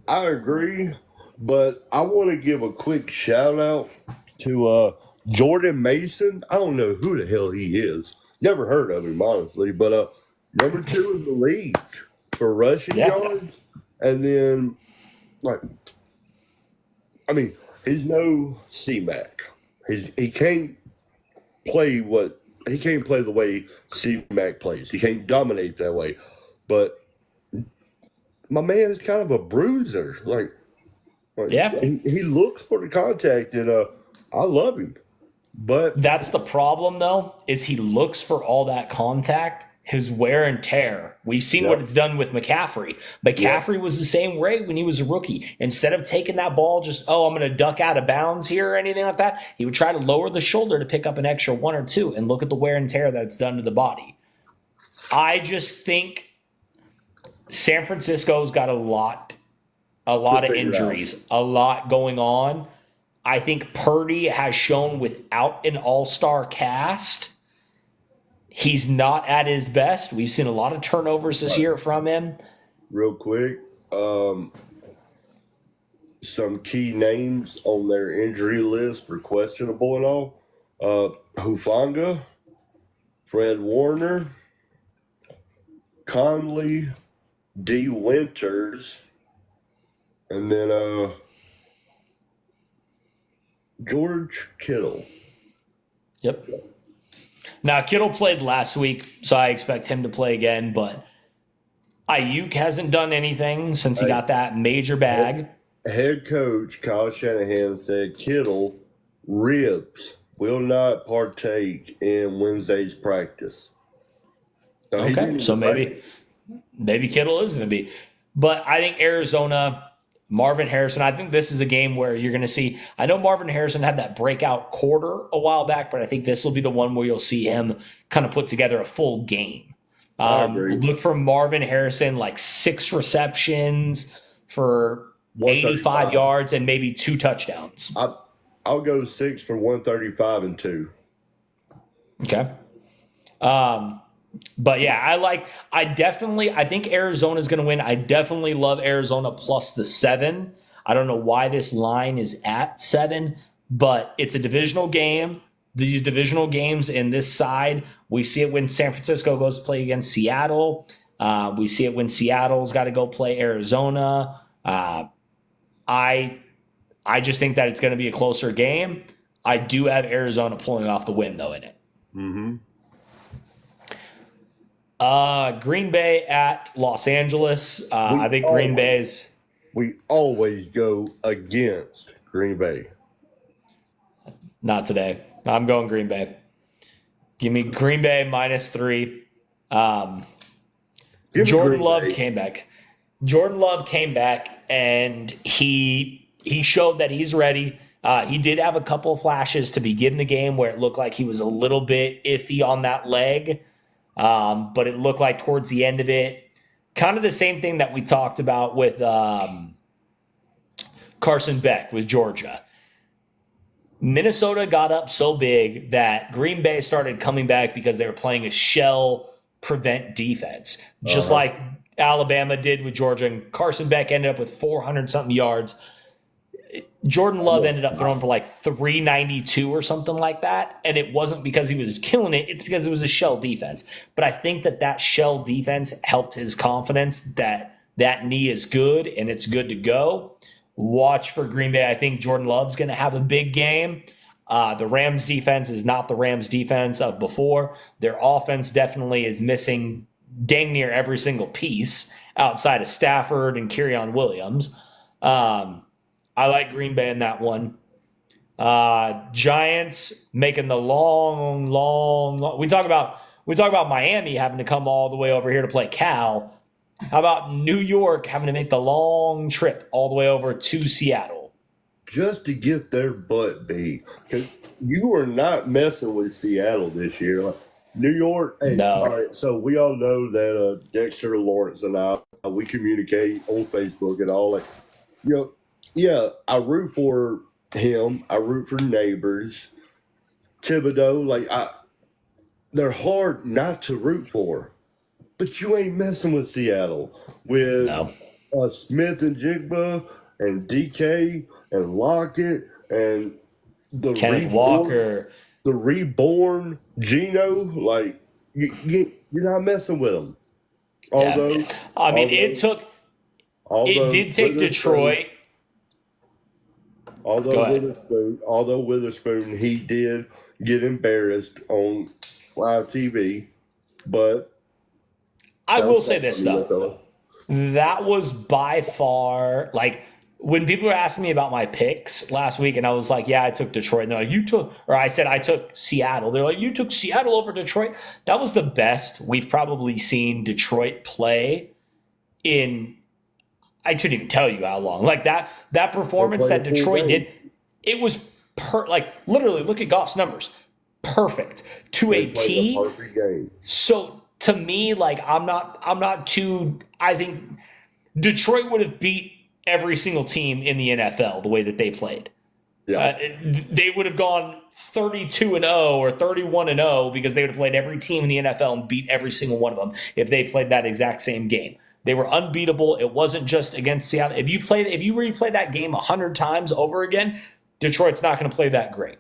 I agree, but I want to give a quick shout out to Jordan Mason. I don't know who the hell he is. Never heard of him, honestly, but number 2 in the league for rushing yards. And then, he's no C-Mac. He can't play the way C-Mac plays. He can't dominate that way. But my man is kind of a bruiser. He looks for the contact, and I love him. But that's the problem, though, is he looks for all that contact. His wear and tear. We've seen what it's done with McCaffrey. McCaffrey was the same way when he was a rookie. Instead of taking that ball I'm going to duck out of bounds here or anything like that, he would try to lower the shoulder to pick up an extra 1 or 2 and look at the wear and tear that it's done to the body. I just think San Francisco's got a lot of injuries, a lot going on. I think Purdy has shown without an all-star cast, he's not at his best. We've seen a lot of turnovers this year from him. Real quick, some key names on their injury list for questionable and all. Hufanga, Fred Warner, Conley, D. Winters, and then George Kittle. Yep. Now, Kittle played last week, so I expect him to play again, but Ayuk hasn't done anything since he got that major bag. Head coach Kyle Shanahan said Kittle ribs will not partake in Wednesday's practice. So maybe Kittle is going to be. But I think Arizona, Marvin Harrison, I think this is a game where you're going to see, I know Marvin Harrison had that breakout quarter a while back, but I think this will be the one where you'll see him kind of put together a full game. Look for Marvin Harrison, 6 receptions for 85 yards and maybe 2 touchdowns. I'll go 6 for 135 and 2. Okay. But yeah, I think Arizona's going to win. I definitely love Arizona plus the 7. I don't know why this line is at 7, but it's a divisional game. These divisional games in this side, we see it when San Francisco goes to play against Seattle. We see it when Seattle's got to go play Arizona. I just think that it's going to be a closer game. I do have Arizona pulling off the win, though, in it. Mm-hmm. Green Bay at Los Angeles. I think Green Bay's. We always go against Green Bay. Not today. I'm going Green Bay. Give me Green Bay -3. Jordan Love came back. Jordan Love came back, and he showed that he's ready. He did have a couple of flashes to begin the game where it looked like he was a little bit iffy on that leg. But it looked like towards the end of it, kind of the same thing that we talked about with Carson Beck with Georgia. Minnesota got up so big that Green Bay started coming back because they were playing a shell prevent defense, just like Alabama did with Georgia. And Carson Beck ended up with 400-something yards. Jordan Love ended up throwing for 392 or something like that. And it wasn't because he was killing it. It's because it was a shell defense. But I think that shell defense helped his confidence that knee is good and it's good to go. Watch for Green Bay. I think Jordan Love's going to have a big game. The Rams defense is not the Rams defense of before. Their offense definitely is missing dang near every single piece outside of Stafford and Kerryon Williams. I like Green Bay in that one. Giants making the long. We talk about Miami having to come all the way over here to play Cal. How about New York having to make the long trip all the way over to Seattle? Just to get their butt beat. Because you are not messing with Seattle this year. Like, New York, hey, No. all right, so we all know that Dexter Lawrence and I, we communicate on Facebook and all that. You know, yeah, I root for him. I root for Neighbors. Thibodeau, they're hard not to root for. But you ain't messing with Seattle with No. Smith and Jigba and DK and Lockett and the Kenneth Walker. the reborn Geno. Like you're not messing with them. Although, I mean, it did take Detroit. Although Witherspoon, he did get embarrassed on live TV, but I will say this though. That was by far, like, when people were asking me about my picks last week, and I was like, yeah, I took Detroit. And they're like, I said, I took Seattle. They're like, you took Seattle over Detroit. That was the best we've probably seen Detroit play in, I couldn't even tell you how long. Like that performance that Detroit did, it was literally look at Goff's numbers. Perfect to a T. Perfect game. So to me, like, I'm not too, I think Detroit would have beat every single team in the NFL the way that they played. Yeah. They would have gone 32-0 or 31-0 because they would have played every team in the NFL and beat every single one of them if they played that exact same game. They were unbeatable. It wasn't just against Seattle. If you replay that game 100 times over again, Detroit's not going to play that great.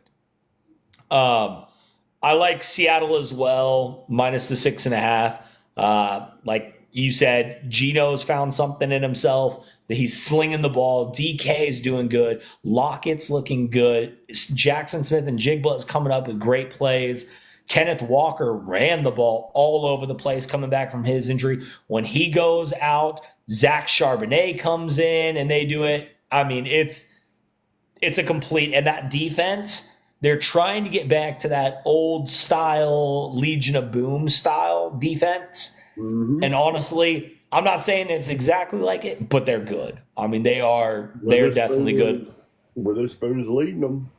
I like Seattle as well, minus the 6.5. Like you said, Geno's found something in himself. He's slinging the ball. DK is doing good. Lockett's looking good. Jackson Smith and Jigba is coming up with great plays. Kenneth Walker ran the ball all over the place coming back from his injury. When he goes out, Zach Charbonnet comes in and they do it. I mean, it's a complete, and that defense, they're trying to get back to that old style Legion of Boom style defense. Mm-hmm. And honestly, I'm not saying it's exactly like it, but they're good. I mean, they're definitely good. Witherspoon's leading them.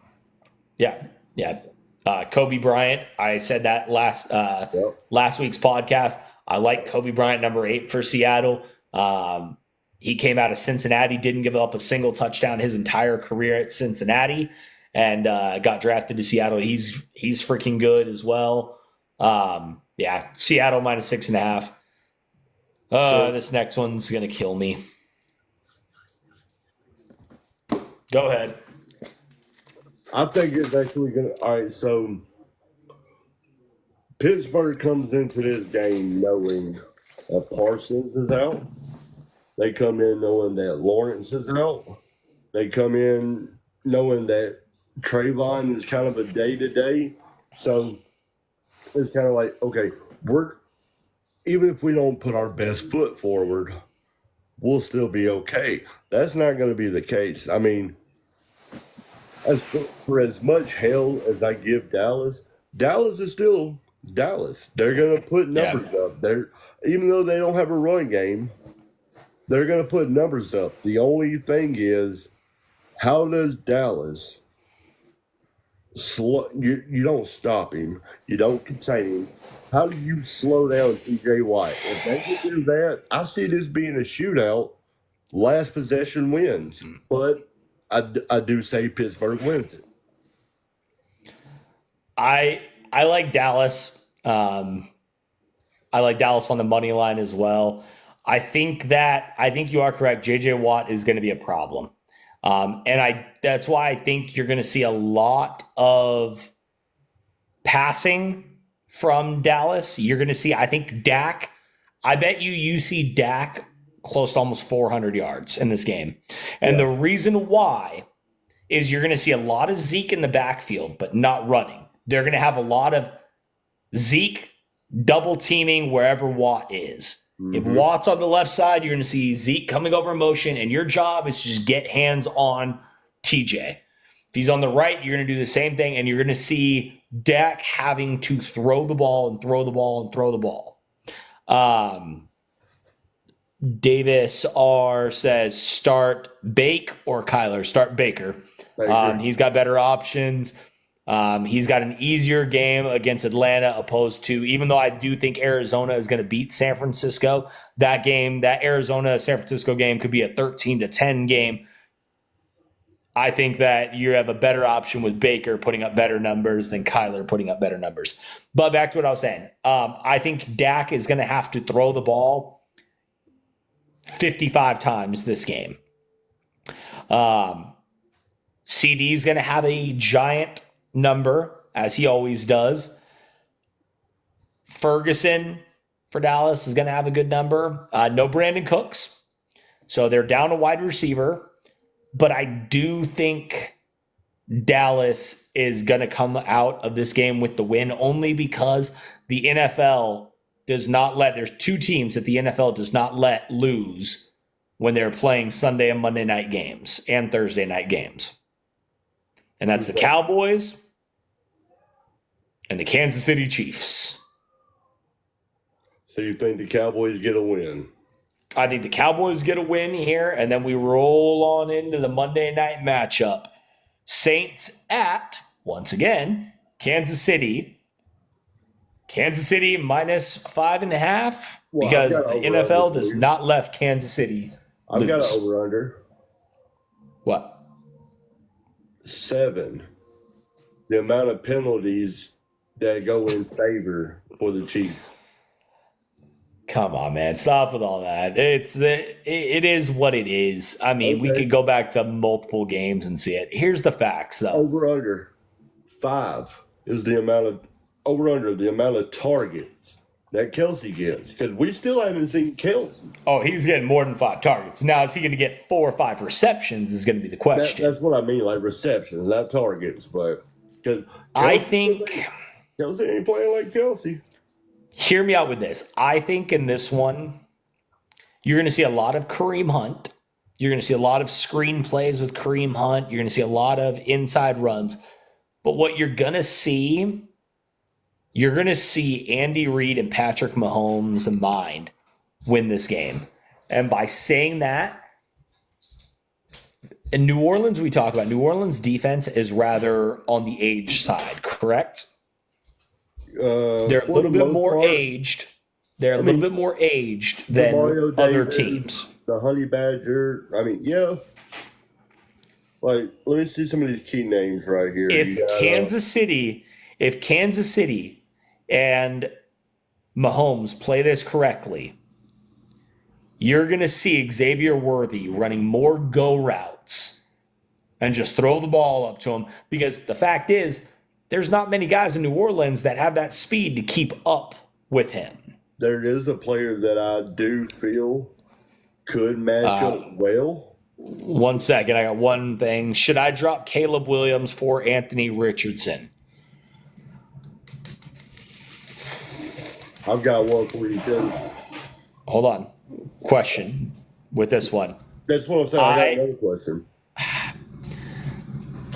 Yeah. Kobe Bryant. I said that last week's podcast. I like Kobe Bryant, number 8 for Seattle. He came out of Cincinnati, didn't give up a single touchdown his entire career at Cincinnati, and got drafted to Seattle. He's freaking good as well. Seattle minus 6.5. This next one's going to kill me. Go ahead. I think it's actually going to. All right, so Pittsburgh comes into this game knowing that Parsons is out. They come in knowing that Lawrence is out. They come in knowing that Trayvon is kind of a day-to-day. So it's kind of like, okay, even if we don't put our best foot forward, we'll still be okay. That's not going to be the case. I mean, for as much hell as I give Dallas is still Dallas. They're going to put numbers up. Even though they don't have a run game, they're going to put numbers up. The only thing is, how does Dallas slow? You don't stop him. You don't contain him. How do you slow down TJ Watt? If they can do that, I see this being a shootout. Last possession wins. But I do say Pittsburgh wins it. I like Dallas. I like Dallas on the money line as well. I think you are correct. JJ Watt is going to be a problem. And that's why I think you're going to see a lot of passing from Dallas. You're going to see, I think Dak, I bet you see Dak close to almost 400 yards in this game. And the reason why is you're going to see a lot of Zeke in the backfield, but not running. They're going to have a lot of Zeke double teaming wherever Watt is. Mm-hmm. If Watt's on the left side, you're going to see Zeke coming over motion, and your job is to just get hands on TJ. If he's on the right, you're going to do the same thing, and you're going to see Dak having to throw the ball and throw the ball and throw the ball. Davis R says start Bake or Kyler. Start Baker. He's got better options. He's got an easier game against Atlanta opposed to, even though I do think Arizona is going to beat San Francisco, that Arizona-San Francisco game could be a 13-10 game. I think that you have a better option with Baker putting up better numbers than Kyler putting up better numbers. But back to what I was saying. I think Dak is going to have to throw the ball 55 times this game. CD is going to have a giant number, as he always does. Ferguson for Dallas is going to have a good number. No Brandon Cooks. So they're down a wide receiver. But I do think Dallas is going to come out of this game with the win only because the NFL does not let, there's two teams that the NFL does not let lose when they're playing Sunday and Monday night games and Thursday night games. And that's the Cowboys and the Kansas City Chiefs. So you think the Cowboys get a win? I think the Cowboys get a win here, and then we roll on into the Monday night matchup. Saints at, once again, Kansas City. Kansas City minus 5.5 because the NFL does not let Kansas City lose. I've got an over-under. What? 7. The amount of penalties that go in favor for the Chiefs. Come on, man. Stop with all that. It is what it is. I mean, we could go back to multiple games and see it. Here's the facts, though. Over-under 5 is the amount of over-under, the amount of targets that Kelsey gets. Because we still haven't seen Kelsey. Oh, he's getting more than 5 targets. Now, is he going to get 4 or 5 receptions is going to be the question. That's what I mean, like receptions, not targets. But because I think Kelsey ain't playing like Kelsey. Hear me out with this. I think in this one, you're going to see a lot of Kareem Hunt. You're going to see a lot of screen plays with Kareem Hunt. You're going to see a lot of inside runs. But what you're going to see Andy Reid and Patrick Mahomes' mind win this game. And by saying that, in New Orleans, we talk about New Orleans defense is rather on the age side, correct? They're a little bit more aged. They're a little bit more aged than other teams. The Honey Badger. I mean, yeah. Like, let me see some of these key names right here. If Kansas City and Mahomes play this correctly, you're going to see Xavier Worthy running more go routes and just throw the ball up to him because the fact is, there's not many guys in New Orleans that have that speed to keep up with him. There is a player that I do feel could match up well. 1 second. I got one thing. Should I drop Caleb Williams for Anthony Richardson? I've got one for you, too. Hold on. Question with this one. That's what I'm saying. I got another question.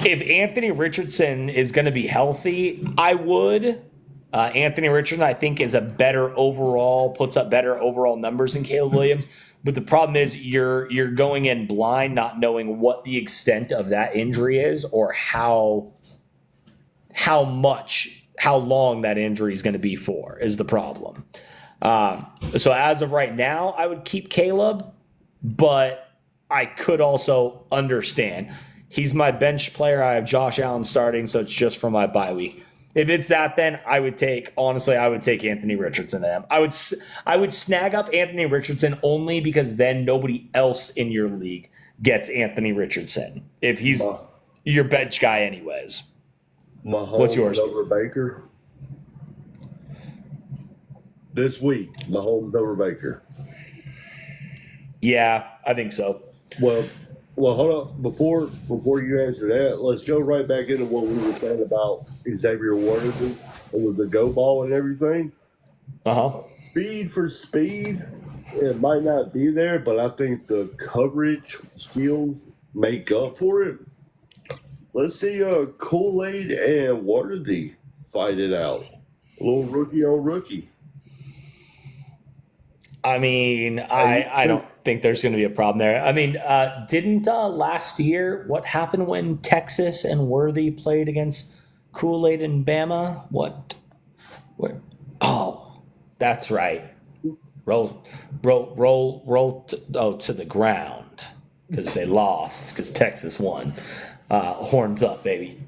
If Anthony Richardson is going to be healthy, I would. Anthony Richardson, I think, is a better overall, puts up better overall numbers than Caleb Williams. But the problem is you're going in blind, not knowing what the extent of that injury is or how long that injury is going to be for is the problem. So as of right now, I would keep Caleb, but I could also understand. He's my bench player. I have Josh Allen starting, so it's just for my bye week. If it's that, then I would take Anthony Richardson to him. I would snag up Anthony Richardson only because then nobody else in your league gets Anthony Richardson if he's your bench guy anyways. Mahomes What's yours? Over Baker. This week, Mahomes over Baker. Yeah, I think so. Well, hold on. Before you answer that, let's go right back into what we were saying about Xavier Worthy and with the go ball and everything. Speed for speed, it might not be there, but I think the coverage skills make up for it. Let's see Kool-Aid and Worthy fight it out. A little rookie on rookie. I mean, I don't think there's going to be a problem there. I mean, didn't last year, what happened when Texas and Worthy played against Kool-Aid and Bama? Where? Oh, that's right. Roll to the ground because they lost because Texas won. Horns up, baby.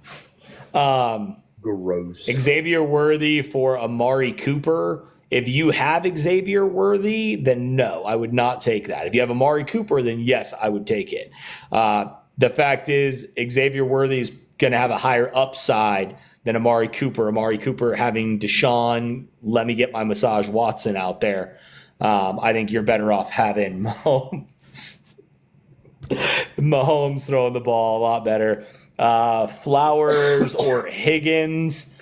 Gross. Xavier Worthy for Amari Cooper. If you have Xavier Worthy, then no, I would not take that. If you have Amari Cooper, then yes, I would take it. The fact is, Xavier Worthy is going to have a higher upside than Amari Cooper. Amari Cooper having Deshaun, let me get my massage Watson out there. I think you're better off having Mahomes. Mahomes throwing the ball a lot better. Flowers or Higgins.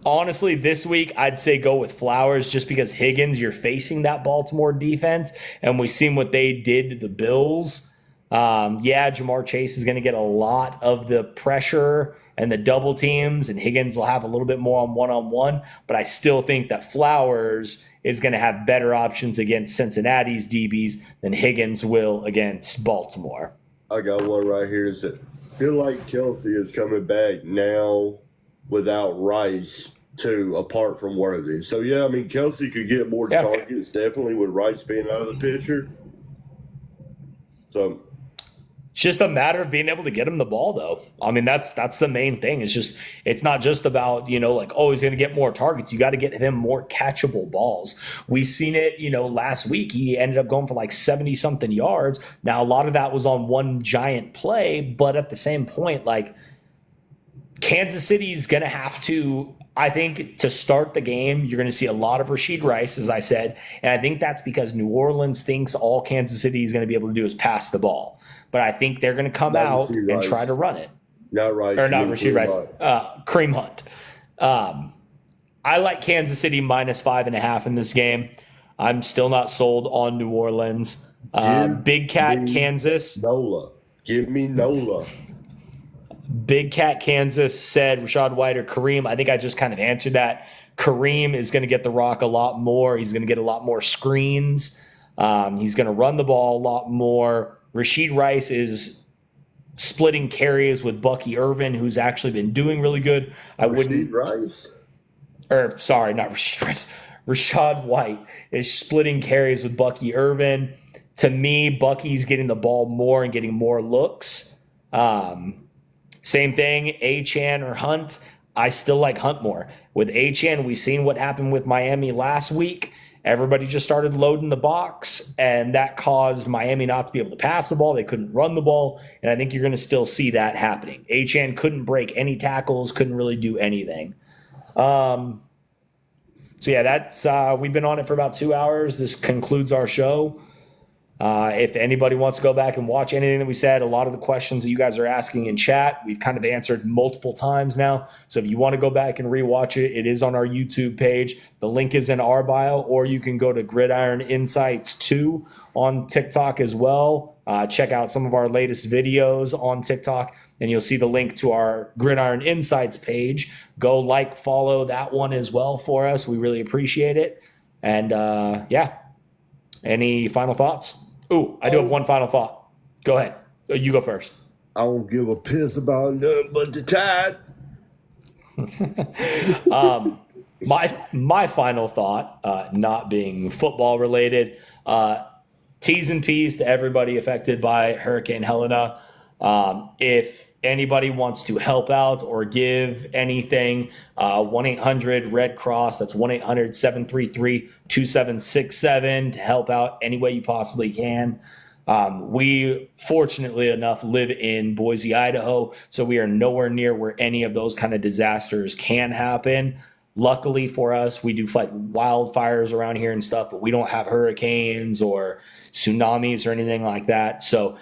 Honestly, this week, I'd say go with Flowers just because Higgins, you're facing that Baltimore defense, and we've seen what they did to the Bills. Jamar Chase is going to get a lot of the pressure and the double teams, and Higgins will have a little bit more on one-on-one, but I still think that Flowers is going to have better options against Cincinnati's DBs than Higgins will against Baltimore. I got one right here. Is that I feel like Kelsey is coming back now without Rice, too, apart from Worthy. So, yeah, I mean, Kelsey could get more targets, definitely, with Rice being out of the picture. So it's just a matter of being able to get him the ball, though. I mean, that's the main thing. It's not just about, he's going to get more targets. You got to get him more catchable balls. We've seen it, last week. He ended up going for like 70-something yards. Now, a lot of that was on one giant play, but at the same point, like, Kansas City's going to have to, I think, to start the game, you're going to see a lot of Rashid Rice, as I said. And I think that's because New Orleans thinks all Kansas City is going to be able to do is pass the ball. But I think they're going to come out and try to run it. Not Rice. Or not Rashid Rice. Kareem Hunt. I like Kansas City minus 5.5 in this game. I'm still not sold on New Orleans. Big Cat, Kansas. Nola. Give me Nola. Big Cat Kansas said Rachaad White or Kareem. I think I just kind of answered that. Kareem is going to get the rock a lot more. He's going to get a lot more screens. He's going to run the ball a lot more. Rashid Rice is splitting carries with Bucky Irvin, who's actually been doing really good. Rashid Rice? Sorry, not Rashid Rice. Rachaad White is splitting carries with Bucky Irvin. To me, Bucky's getting the ball more and getting more looks. Same thing, Achane or Hunt. I still like Hunt more. With Achane, we've seen what happened with Miami last week. Everybody just started loading the box, and that caused Miami not to be able to pass the ball. They couldn't run the ball, and I think you're going to still see that happening. Achane couldn't break any tackles, couldn't really do anything. So, yeah, that's we've been on it for about 2 hours. This concludes our show. If anybody wants to go back and watch anything that we said, a lot of the questions that you guys are asking in chat, we've kind of answered multiple times now. So if you want to go back and rewatch it, it is on our YouTube page. The link is in our bio, or you can go to Gridiron Insights 2 on TikTok as well. Check out some of our latest videos on TikTok, and you'll see the link to our Gridiron Insights page. Go follow that one as well for us. We really appreciate it. And any final thoughts? Ooh, I do have one final thought. Go ahead. You go first. I don't give a piss about nothing but the Tide. My final thought, not being football related, T's and P's to everybody affected by Hurricane Helena. If anybody wants to help out or give anything, 1-800-RED Cross. That's 1-800-733-2767 to help out any way you possibly can. We, fortunately enough, live in Boise, Idaho, so we are nowhere near where any of those kind of disasters can happen. Luckily for us, we do fight wildfires around here and stuff, but we don't have hurricanes or tsunamis or anything like that. So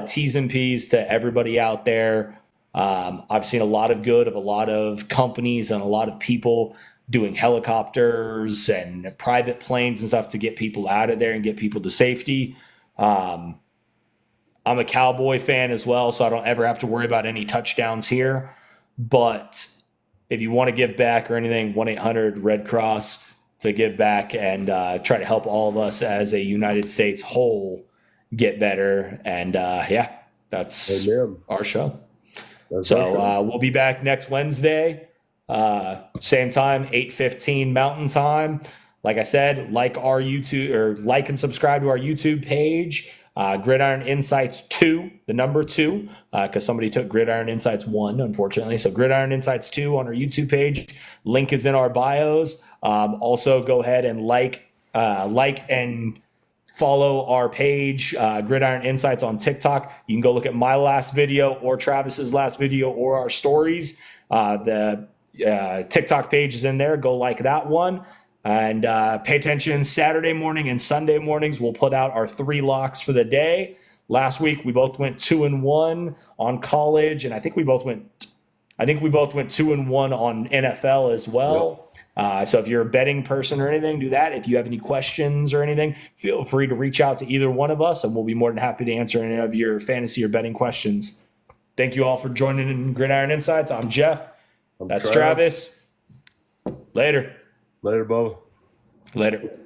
T's and P's to everybody out there. I've seen a lot of good of a lot of companies and a lot of people doing helicopters and private planes and stuff to get people out of there and get people to safety. I'm a Cowboy fan as well, so I don't ever have to worry about any touchdowns here. But if you want to give back or anything, 1-800-RED Cross. to give back and try to help all of us as a United States whole get better. And that's Amen. our show. That's our show. So we'll be back next Wednesday, same time, 8:15 Mountain Time. Like I said, like and subscribe to our YouTube page, Gridiron Insights 2, the number 2, because somebody took Gridiron Insights 1, unfortunately. So Gridiron Insights 2 on our YouTube page. Link is in our bios. Also, go ahead and like and follow our page, Gridiron Insights on TikTok. You can go look at my last video or Travis's last video or our stories. The TikTok page is in there. Go like that one. And pay attention, Saturday morning and Sunday mornings, we'll put out our 3 locks for the day. Last week, we both went 2-1 on college, and I think we both went 2-1 on NFL as well. Yep. So if you're a betting person or anything, do that. If you have any questions or anything, feel free to reach out to either one of us, and we'll be more than happy to answer any of your fantasy or betting questions. Thank you all for joining in Gridiron Insights. I'm Jeff. That's Travis. Later. Later, Bubba. Later.